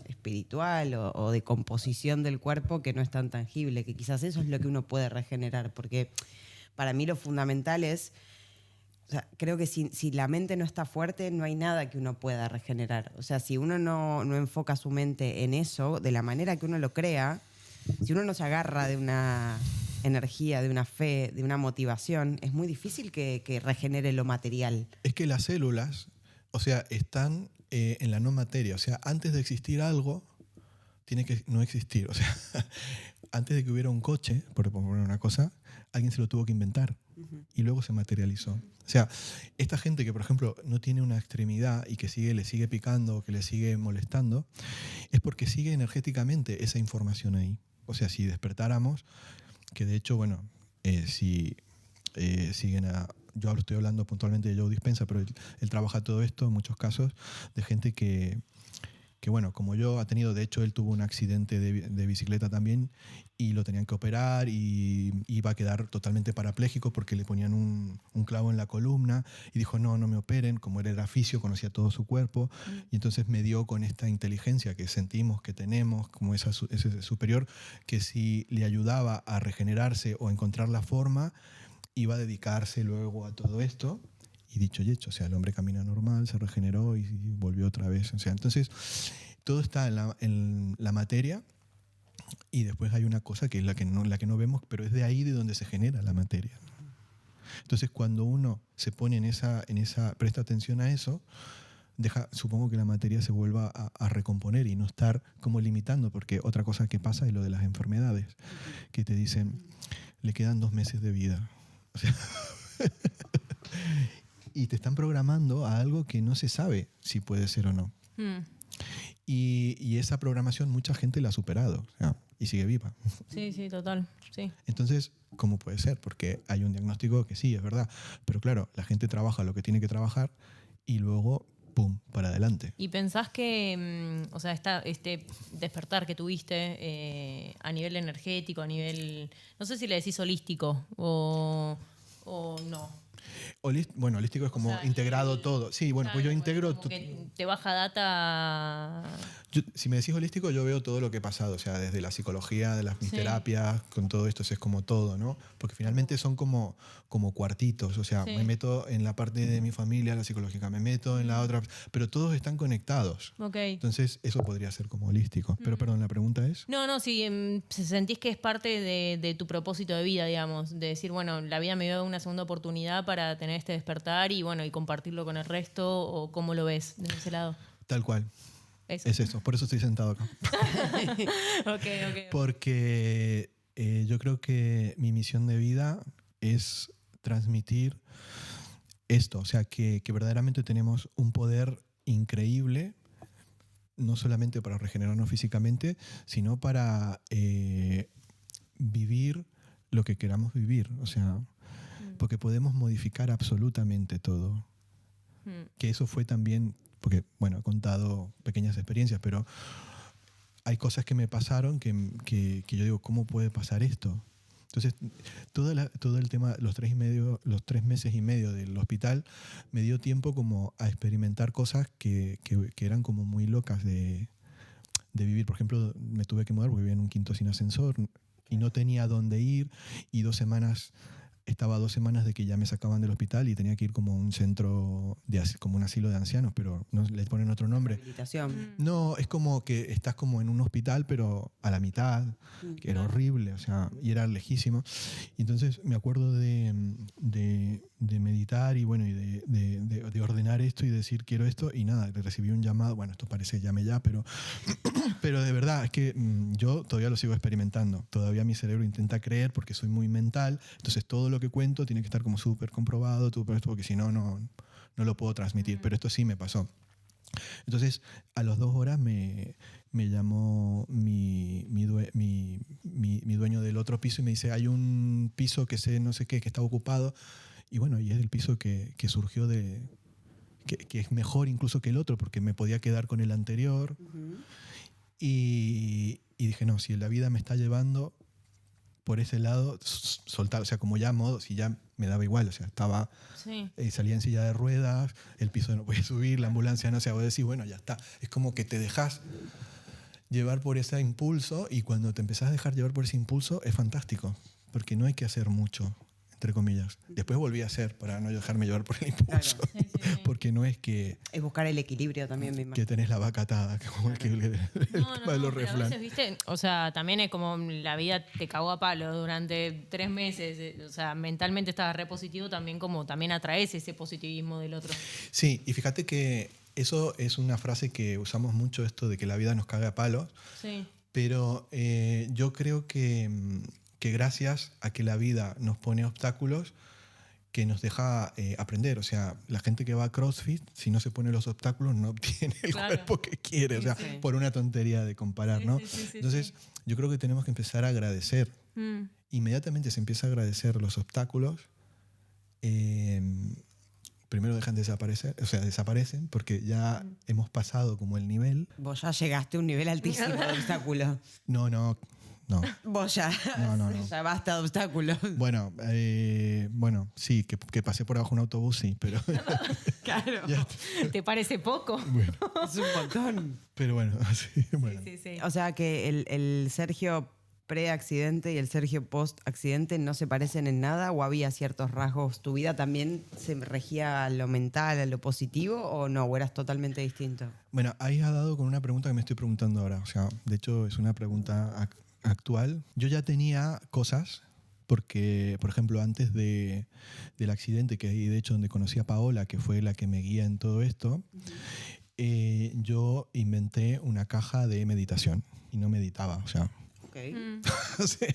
espiritual o de composición del cuerpo que no es tan tangible, que quizás eso es lo que uno puede regenerar, porque para mí lo fundamental es... O sea, creo que si la mente no está fuerte, no hay nada que uno pueda regenerar. O sea, si uno no enfoca su mente en eso, de la manera que uno lo crea, si uno no se agarra de una energía, de una fe, de una motivación, es muy difícil que regenere lo material. Es que las células, o sea, están en la no materia. O sea, antes de existir algo, tiene que no existir. O sea, antes de que hubiera un coche, por poner una cosa, alguien se lo tuvo que inventar. Y luego se materializó. O sea, esta gente que, por ejemplo, no tiene una extremidad y que le sigue picando o que le sigue molestando, es porque sigue energéticamente esa información ahí. O sea, si despertáramos, que de hecho, bueno, si siguen yo estoy hablando puntualmente de Joe Dispenza, pero él trabaja todo esto en muchos casos de gente que bueno, como yo ha tenido, de hecho él tuvo un accidente de bicicleta también y lo tenían que operar y iba a quedar totalmente parapléjico porque le ponían un clavo en la columna y dijo, no me operen, como él era fisio, conocía todo su cuerpo y entonces me dio con esta inteligencia que sentimos, que tenemos, como ese superior, que si le ayudaba a regenerarse o a encontrar la forma, iba a dedicarse luego a todo esto. Y dicho y hecho, o sea, el hombre camina normal, se regeneró y volvió otra vez. O sea, entonces, todo está en la materia y después hay una cosa que es la que no vemos, pero es de ahí de donde se genera la materia. Entonces, cuando uno se pone presta atención a eso, supongo que la materia se vuelva a recomponer y no estar como limitando, porque otra cosa que pasa es lo de las enfermedades, que te dicen, le quedan 2 meses de vida. O sea, y te están programando a algo que no se sabe si puede ser o no. Y esa programación mucha gente la ha superado, o sea, y sigue viva. Sí, total. Sí. Entonces, ¿cómo puede ser? Porque hay un diagnóstico que sí, es verdad. Pero claro, la gente trabaja lo que tiene que trabajar y luego, ¡pum!, para adelante. ¿Y pensás que, o sea, este despertar que tuviste a nivel energético, a nivel, no sé si le decís holístico o no? Bueno, holístico es como, o sea, integrado todo. Sí, bueno, claro, pues yo integro... Como que te baja data... Si me decís holístico, yo veo todo lo que he pasado, o sea, desde la psicología, de mis terapias, con todo esto, es como todo, ¿no? Porque finalmente son como cuartitos, o sea, me meto en la parte de mi familia, la psicológica, me meto en la otra, pero todos están conectados. Okay. Entonces, eso podría ser como holístico. Pero, perdón, ¿la pregunta es? No, si sentís que es parte de tu propósito de vida, digamos, de decir, bueno, la vida me dio una segunda oportunidad para tener este despertar y, bueno, y compartirlo con el resto, o cómo lo ves desde ese lado. Tal cual. Eso. Es eso, por eso estoy sentado acá. Okay. Porque yo creo que mi misión de vida es transmitir esto, o sea, que verdaderamente tenemos un poder increíble, no solamente para regenerarnos físicamente, sino para vivir lo que queramos vivir, o sea, porque podemos modificar absolutamente todo. Que eso fue también... Porque, bueno, he contado pequeñas experiencias, pero hay cosas que me pasaron que yo digo, ¿cómo puede pasar esto? Entonces, todo el tema, los 3 meses y medio del hospital, me dio tiempo como a experimentar cosas que eran como muy locas de vivir. Por ejemplo, me tuve que mudar porque vivía en un quinto sin ascensor y no tenía dónde ir y 2 semanas... Estaba 2 semanas de que ya me sacaban del hospital y tenía que ir como a un centro, como un asilo de ancianos, pero no le ponen otro nombre. Rehabilitación. No, es como que estás como en un hospital, pero a la mitad, que era horrible, o sea, y era lejísimo. Y entonces me acuerdo de meditar y bueno, y de ordenar esto y decir quiero esto, y nada, recibí un llamado, bueno, esto parece llame ya, pero de verdad, es que yo todavía lo sigo experimentando. Todavía mi cerebro intenta creer porque soy muy mental, entonces todo lo que cuento tiene que estar como súper comprobado, porque si no, no lo puedo transmitir. Pero esto sí me pasó. Entonces, a las 2 horas me llamó mi dueño del otro piso y me dice, hay un piso que no sé qué, que está ocupado. Y bueno, y es el piso que surgió que es mejor incluso que el otro, porque me podía quedar con el anterior. Y dije, no, si la vida me está llevando por ese lado, soltar, o sea, como ya modo, si ya me daba igual, o sea, estaba, salía en silla de ruedas, el piso no podía subir, la ambulancia no se, vos decís, bueno, ya está. Es como que te dejas llevar por ese impulso y cuando te empezás a dejar llevar por ese impulso es fantástico, porque no hay que hacer mucho, entre comillas. Después volví a hacer para no dejarme llevar por el impulso, claro. Porque no es que... Es buscar el equilibrio también, me imagino. Que tenés la vaca atada, como el tema de los refranes. A veces, ¿viste? O sea, también es como la vida te cagó a palo durante 3 meses, o sea, mentalmente estabas re positivo, también como también atraes ese positivismo del otro. Sí, y fíjate que eso es una frase que usamos mucho, esto de que la vida nos caga a palos, pero yo creo que gracias a que la vida nos pone obstáculos que nos deja aprender. O sea, la gente que va a CrossFit, si no se pone los obstáculos, no obtiene el cuerpo que quiere. O sea, por una tontería de comparar, ¿no? Entonces, yo creo que tenemos que empezar a agradecer. Inmediatamente se empieza a agradecer los obstáculos, primero dejan de desaparecer, o sea, desaparecen porque ya hemos pasado como el nivel. Vos ya llegaste a un nivel altísimo de obstáculos. No. Vos ya. No. Ya basta de obstáculos. Bueno, sí, que pasé por abajo un autobús, sí, pero... Claro. Ya. ¿Te parece poco? Bueno, Es un montón. pero bueno, sí, bueno. Sí. O sea que el Sergio pre-accidente y el Sergio post-accidente no se parecen en nada, o había ciertos rasgos. ¿Tu vida también se regía a lo mental, a lo positivo, o no? ¿O eras totalmente distinto? Bueno, ahí ha dado con una pregunta que me estoy preguntando ahora. O sea, de hecho es una pregunta actual. Yo ya tenía cosas porque, por ejemplo, antes del accidente, que de hecho donde conocí a Paola, que fue la que me guía en todo esto, yo inventé una caja de meditación y no meditaba, o sea... Okay. O sea,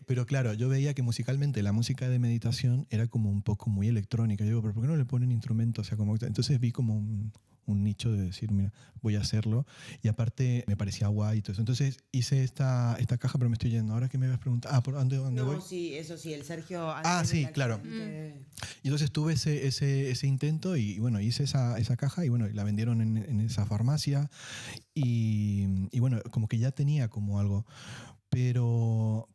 pero claro, yo veía que musicalmente la música de meditación era como un poco muy electrónica. Yo digo, ¿pero por qué no le ponen instrumentos? O sea, como, entonces vi como un nicho de decir, mira, voy a hacerlo. Y aparte me parecía guay y todo eso. Entonces hice esta caja, pero me estoy yendo. Ahora que me habías preguntado, ¿por dónde voy? No, sí, eso sí, el Sergio... Sí, claro. Y entonces tuve ese intento y bueno, hice esa caja y bueno, la vendieron en esa farmacia y bueno, como que ya tenía como algo. Pero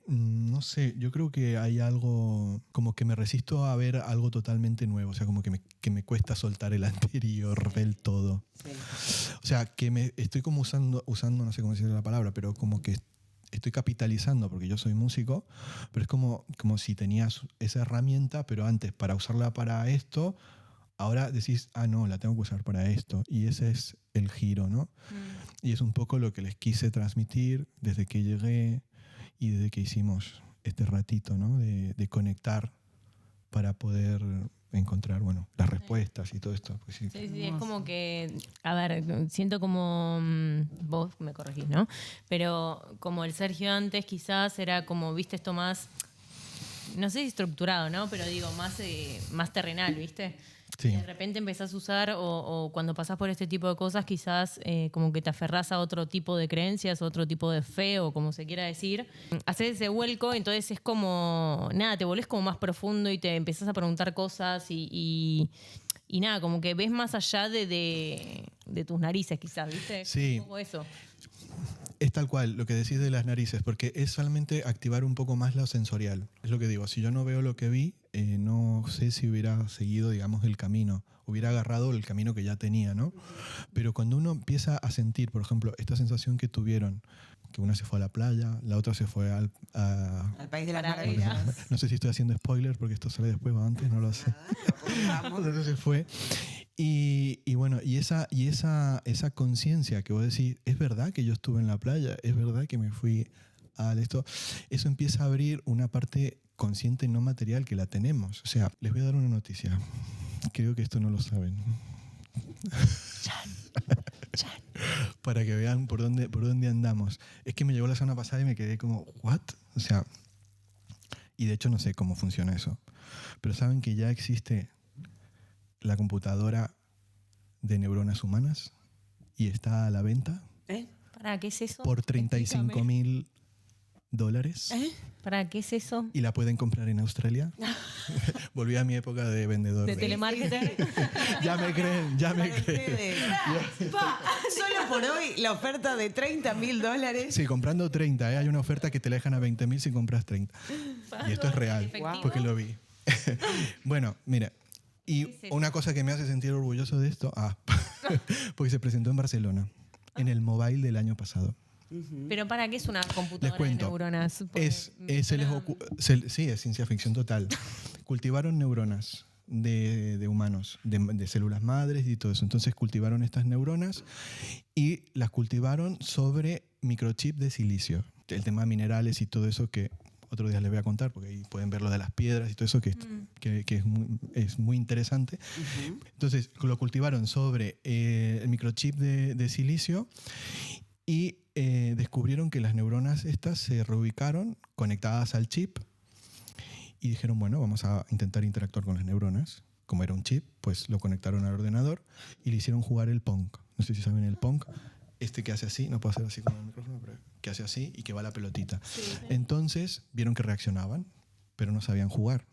no sé, yo creo que hay algo, como que me resisto a ver algo totalmente nuevo, o sea, como que me cuesta soltar el anterior del todo. Sí. O sea, que me estoy como usando, no sé cómo decir la palabra, pero como que estoy capitalizando, porque yo soy músico, pero es como si tenías esa herramienta, pero antes para usarla para esto, ahora decís, no, la tengo que usar para esto. Y ese es el giro, ¿no? Y es un poco lo que les quise transmitir desde que llegué y desde que hicimos este ratito, ¿no? De conectar para poder encontrar, bueno, las respuestas y todo esto. Pues sí. Sí, es como que, a ver, siento como, vos me corregís, ¿no? Pero como el Sergio antes quizás era como, viste, esto más, no sé si estructurado, ¿no? Pero digo, más terrenal, ¿viste? Sí. De repente empezás a usar o cuando pasás por este tipo de cosas quizás como que te aferrás a otro tipo de creencias, otro tipo de fe o como se quiera decir. Haces ese vuelco, entonces es como, nada, te volvés como más profundo y te empezás a preguntar cosas y nada, como que ves más allá de tus narices quizás, ¿viste? Sí. Un poco eso. Es tal cual lo que decís de las narices, porque es solamente activar un poco más lo sensorial. Es lo que digo, si yo no veo lo que vi, no sé si hubiera seguido, digamos, el camino, hubiera agarrado el camino que ya tenía, ¿no? Pero cuando uno empieza a sentir, por ejemplo, esta sensación que tuvieron, que una se fue a la playa, la otra se fue al País de las Maravillas. Maravillas. No sé si estoy haciendo spoilers porque esto sale después o antes, no lo sé. Entonces se fue. Y bueno, y esa conciencia que vos decís, es verdad que yo estuve en la playa, es verdad que me fui a esto, eso empieza a abrir una parte consciente no material que la tenemos. O sea, les voy a dar una noticia. Creo que esto no lo saben. Para que vean por dónde andamos. Es que me llegó la semana pasada y me quedé como, ¿what? O sea, y de hecho no sé cómo funciona eso. Pero saben que ya existe la computadora de neuronas humanas y está a la venta ¿Para qué es eso? por $35,000. ¿Para qué es eso? Y la pueden comprar en Australia. Volví a mi época de vendedor. ¿De telemarketing? Ya me creen. Solo por hoy la oferta de $30,000. Sí, comprando 30. Hay una oferta que te la dejan a 20,000 si compras 30. Y esto es real, ¿Efectivo? porque lo vi. Bueno, mira. Y ¿Qué es eso? una cosa que me hace sentir orgulloso de esto, porque se presentó en Barcelona, en el Mobile del año pasado. ¿Pero para qué es una computadora Les cuento. de neuronas? Porque Sí, es ciencia ficción total. Cultivaron neuronas de humanos, de células madres y todo eso. Entonces cultivaron estas neuronas y las cultivaron sobre microchip de silicio. El tema de minerales y todo eso que otro día les voy a contar, porque ahí pueden ver lo de las piedras y todo eso, que es muy interesante. Entonces lo cultivaron sobre el microchip de silicio y descubrieron que las neuronas estas se reubicaron conectadas al chip y dijeron, bueno, vamos a intentar interactuar con las neuronas. Como era un chip, pues lo conectaron al ordenador y le hicieron jugar el Pong. No sé si saben el Pong. Que hace así, no puedo hacer así con el micrófono, pero que hace así y que va la pelotita. Sí. Entonces vieron que reaccionaban, pero no sabían jugar.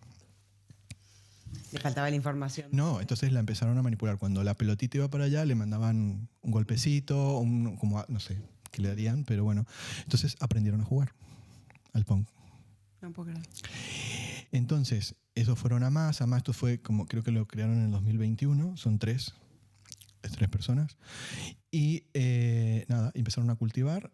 Le faltaba la información. No, entonces la empezaron a manipular. Cuando la pelotita iba para allá, le mandaban un golpecito, no sé qué le darían, pero bueno. Entonces aprendieron a jugar al Pong. No puedo creer. Entonces, esos fueron a más. Esto fue como, creo que lo crearon en el 2021. Son tres personas. Y empezaron a cultivar.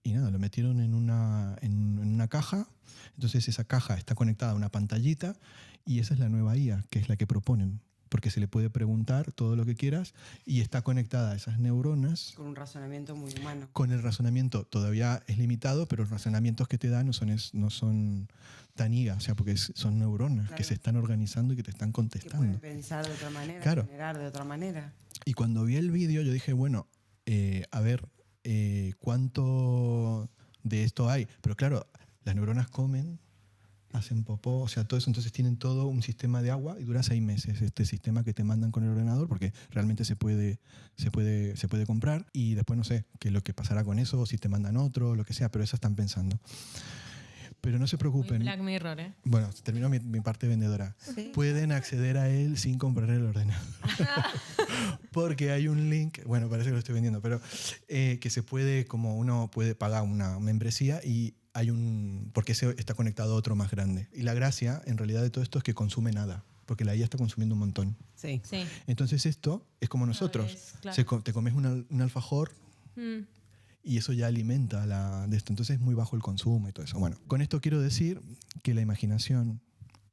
Y lo metieron en una caja. Entonces esa caja está conectada a una pantallita y esa es la nueva IA, que es la que proponen. Porque se le puede preguntar todo lo que quieras y está conectada a esas neuronas. Con un razonamiento muy humano. Con el razonamiento todavía es limitado, pero los razonamientos que te dan no son tan IA, o sea, porque son neuronas que se están organizando y que te están contestando. Que pueden pensar de otra manera, generar de otra manera. Y cuando vi el vídeo yo dije, bueno, a ver, ¿cuánto de esto hay? Pero claro, las neuronas comen, hacen popó, o sea, todo eso. Entonces tienen todo un sistema de agua y dura 6 meses este sistema que te mandan con el ordenador, porque realmente se puede comprar. Y después no sé qué es lo que pasará con eso, o si te mandan otro, lo que sea, pero eso están pensando. Pero no se preocupen. Muy Black Mirror, ¿eh? Bueno, terminó mi parte vendedora. ¿Sí? Pueden acceder a él sin comprar el ordenador. Porque hay un link, bueno, parece que lo estoy vendiendo, pero que se puede, como uno puede pagar una membresía y porque ese está conectado a otro más grande. Y la gracia, en realidad, de todo esto es que consume nada, porque la IA está consumiendo un montón. Sí. Entonces esto es como nosotros. Claro. Te comes un alfajor y eso ya alimenta de esto. Entonces es muy bajo el consumo y todo eso. Bueno, con esto quiero decir que la imaginación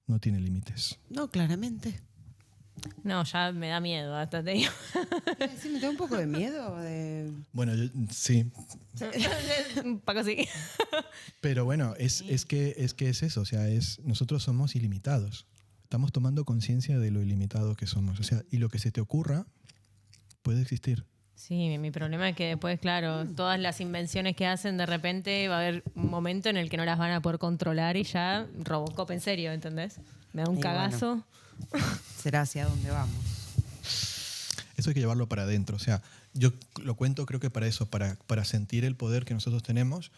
no tiene límites. No, claramente. No, ya me da miedo, hasta te digo. Sí, me da un poco de miedo. Bueno, sí. Un poco así. Pero bueno, es que es eso. O sea, nosotros somos ilimitados. Estamos tomando conciencia de lo ilimitado que somos. O sea, y lo que se te ocurra puede existir. Sí, mi problema es que después, claro, todas las invenciones que hacen, de repente va a haber un momento en el que no las van a poder controlar y ya Robocop en serio, ¿entendés? Me da un cagazo. Bueno, será hacia dónde vamos. Eso hay que llevarlo para adentro. O sea, yo lo cuento creo que para eso, para sentir el poder que nosotros tenemos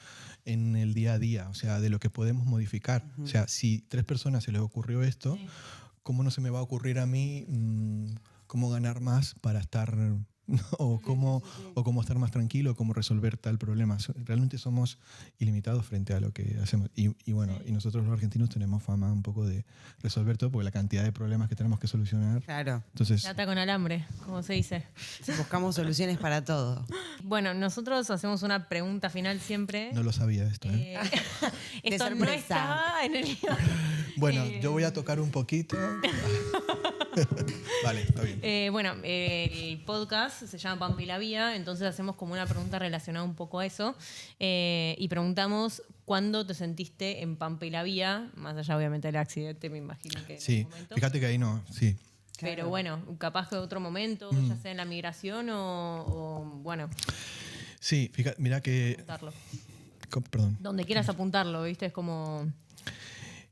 en el día a día, o sea, de lo que podemos modificar. O sea, si 3 personas se les ocurrió esto, ¿cómo no se me va a ocurrir a mí cómo ganar más para estar... o cómo estar más tranquilo, cómo resolver tal problema? Realmente somos ilimitados frente a lo que hacemos. Y bueno, y nosotros los argentinos tenemos fama un poco de resolver todo, porque la cantidad de problemas que tenemos que solucionar. Claro. Entonces, plata con alambre, como se dice. Buscamos soluciones para todo. Bueno, nosotros hacemos una pregunta final siempre. No lo sabía esto, Esto no estaba en el guión. Bueno, yo voy a tocar un poquito. Vale, está bien. Bueno, el podcast se llama Pampa y la Vía, entonces hacemos como una pregunta relacionada un poco a eso y preguntamos cuándo te sentiste en Pampa y la Vía, más allá obviamente del accidente, me imagino que sí, en algún momento. Fíjate que ahí no, sí. Pero claro, bueno, capaz que otro momento, ya sea en la migración o bueno. Sí, fíjate, mira que... Apuntarlo. Perdón. Donde quieras apuntarlo, ¿viste? Es como...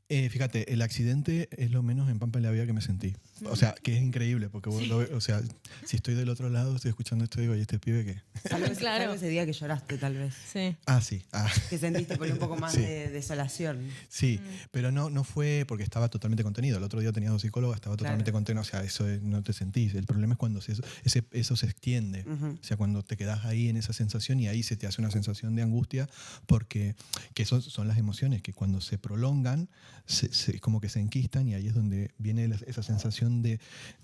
Fíjate, el accidente es lo menos en Pampa y la Vía que me sentí. O sea, que es increíble, porque o sea, si estoy del otro lado, estoy escuchando esto y digo, ¿y este pibe qué? Salvo ese día que lloraste, tal vez. Sí. Ah, sí. Que sentiste por un poco más de desolación. Sí, pero no fue porque estaba totalmente contenido. El otro día tenía 2 psicólogas, estaba totalmente contenido. O sea, eso no te sentís. El problema es cuando eso se extiende. O sea, cuando te quedás ahí en esa sensación y ahí se te hace una sensación de angustia, porque que son las emociones que cuando se prolongan, como que se enquistan y ahí es donde viene esa sensación de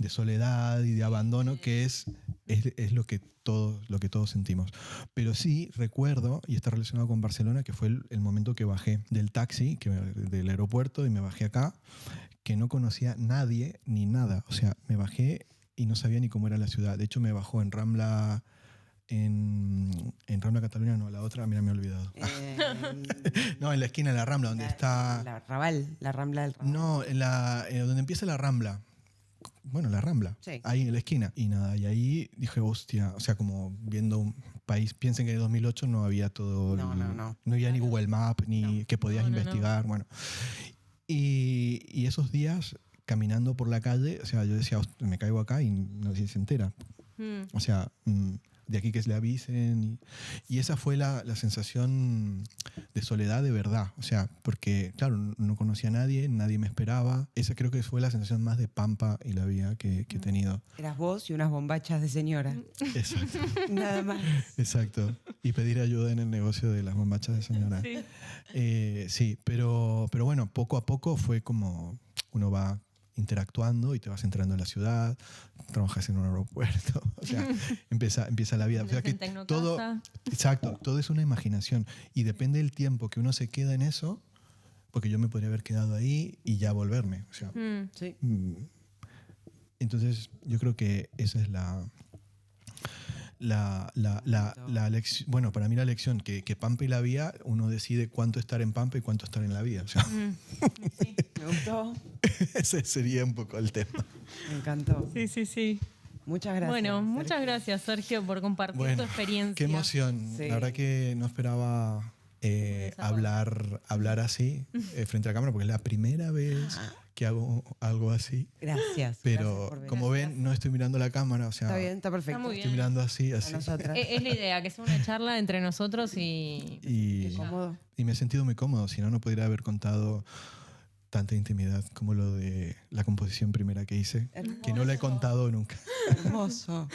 soledad y de abandono, que es lo que todos sentimos. Pero sí recuerdo, y está relacionado con Barcelona, que fue el momento que bajé del taxi, del aeropuerto, y me bajé acá, que no conocía nadie ni nada. O sea, me bajé y no sabía ni cómo era la ciudad. De hecho, me bajó en Rambla... En Rambla Cataluña, no, la otra, mira, me he olvidado. No, en la esquina de la Rambla, donde está... La Rambla del Raval. No, donde empieza la Rambla. Bueno, la Rambla, sí. Ahí en la esquina. Y nada, y ahí dije, hostia, o sea, como viendo un país, piensen que en 2008 no había todo... No había ni Google Maps, ni que podías investigar, bueno. Y esos días, caminando por la calle, o sea, yo decía, me caigo acá y no sé si se entera. O sea... de aquí que le avisen. Y esa fue la sensación de soledad de verdad. O sea, porque, claro, no conocía a nadie, nadie me esperaba. Esa creo que fue la sensación más de pampa y la vida que he tenido. Eras vos y unas bombachas de señora. Exacto. Nada más. Exacto. Y pedir ayuda en el negocio de las bombachas de señora. Sí. Sí, pero bueno, poco a poco fue como uno va interactuando y te vas entrando en la ciudad, trabajas en un aeropuerto, o sea, empieza la vida. O sea que todo, exacto, todo es una imaginación y depende del tiempo que uno se queda en eso, porque yo me podría haber quedado ahí y ya volverme. O sea, Sí. Entonces yo creo que esa es la lección. Bueno, para mí la lección que Pampa y la vida, uno decide cuánto estar en Pampa y cuánto estar en la vida. O sea, Sí. Me gustó. ese sería un poco el tema. Me encantó. Sí. Muchas gracias. Bueno, muchas Sergio. gracias, Sergio, por compartir tu Bueno, experiencia. qué emoción. Sí. La verdad que no esperaba hablar así frente a la cámara, porque es la primera vez que hago algo así. Gracias. Pero Gracias por como venir. ven, no estoy mirando la cámara, o sea, Está bien, está perfecto. Está muy bien. estoy mirando así. A nosotras. Es la idea, que sea una charla entre nosotros Y, Qué cómodo. y me he sentido muy cómodo, si no, no podría haber contado tanta intimidad como lo de la composición primera que hice, que no la he contado nunca. Hermoso.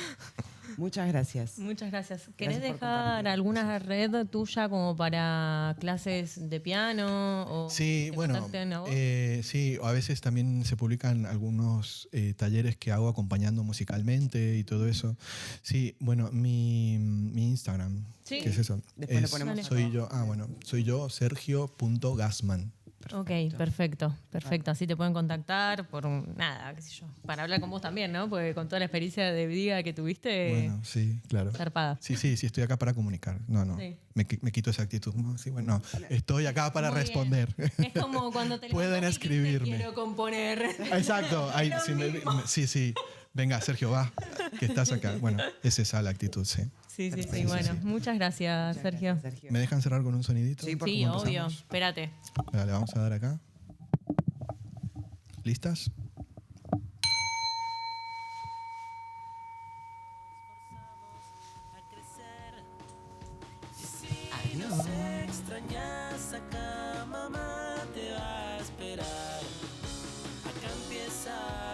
Muchas gracias. Muchas gracias. ¿Querés Gracias por dejar compartir. alguna red tuya como para clases de piano? O Sí, te bueno, contacten a vos? sí, a veces también se publican algunos talleres que hago acompañando musicalmente y todo eso. Sí, bueno, mi Instagram, Sí. ¿qué es eso? Después lo ponemos acá. soy yo, Sergio.Gassman. Ok, perfecto. Así te pueden contactar por nada, qué sé yo. Para hablar con vos también, ¿no? Porque con toda la experiencia de vida que tuviste, Bueno, sí, claro. zarpada. Sí, estoy acá para comunicar. No. Sí. Me quito esa actitud. No, sí, bueno, estoy acá para Muy responder. bien. Es como cuando te Pueden levantás y dijiste, escribirme. quiero componer. Exacto. Ay, sí. Venga, Sergio, va, que estás acá. Bueno, es esa la actitud, sí. Sí. Perfecto. Bueno, muchas gracias, Muchas Sergio. gracias, Sergio. ¿Me dejan cerrar con un sonidito? Sí, por Sí, favor. obvio. Espérate. Le vamos a dar acá. ¿Listas? Si nos extrañas acá, mamá te va a esperar. Acá empieza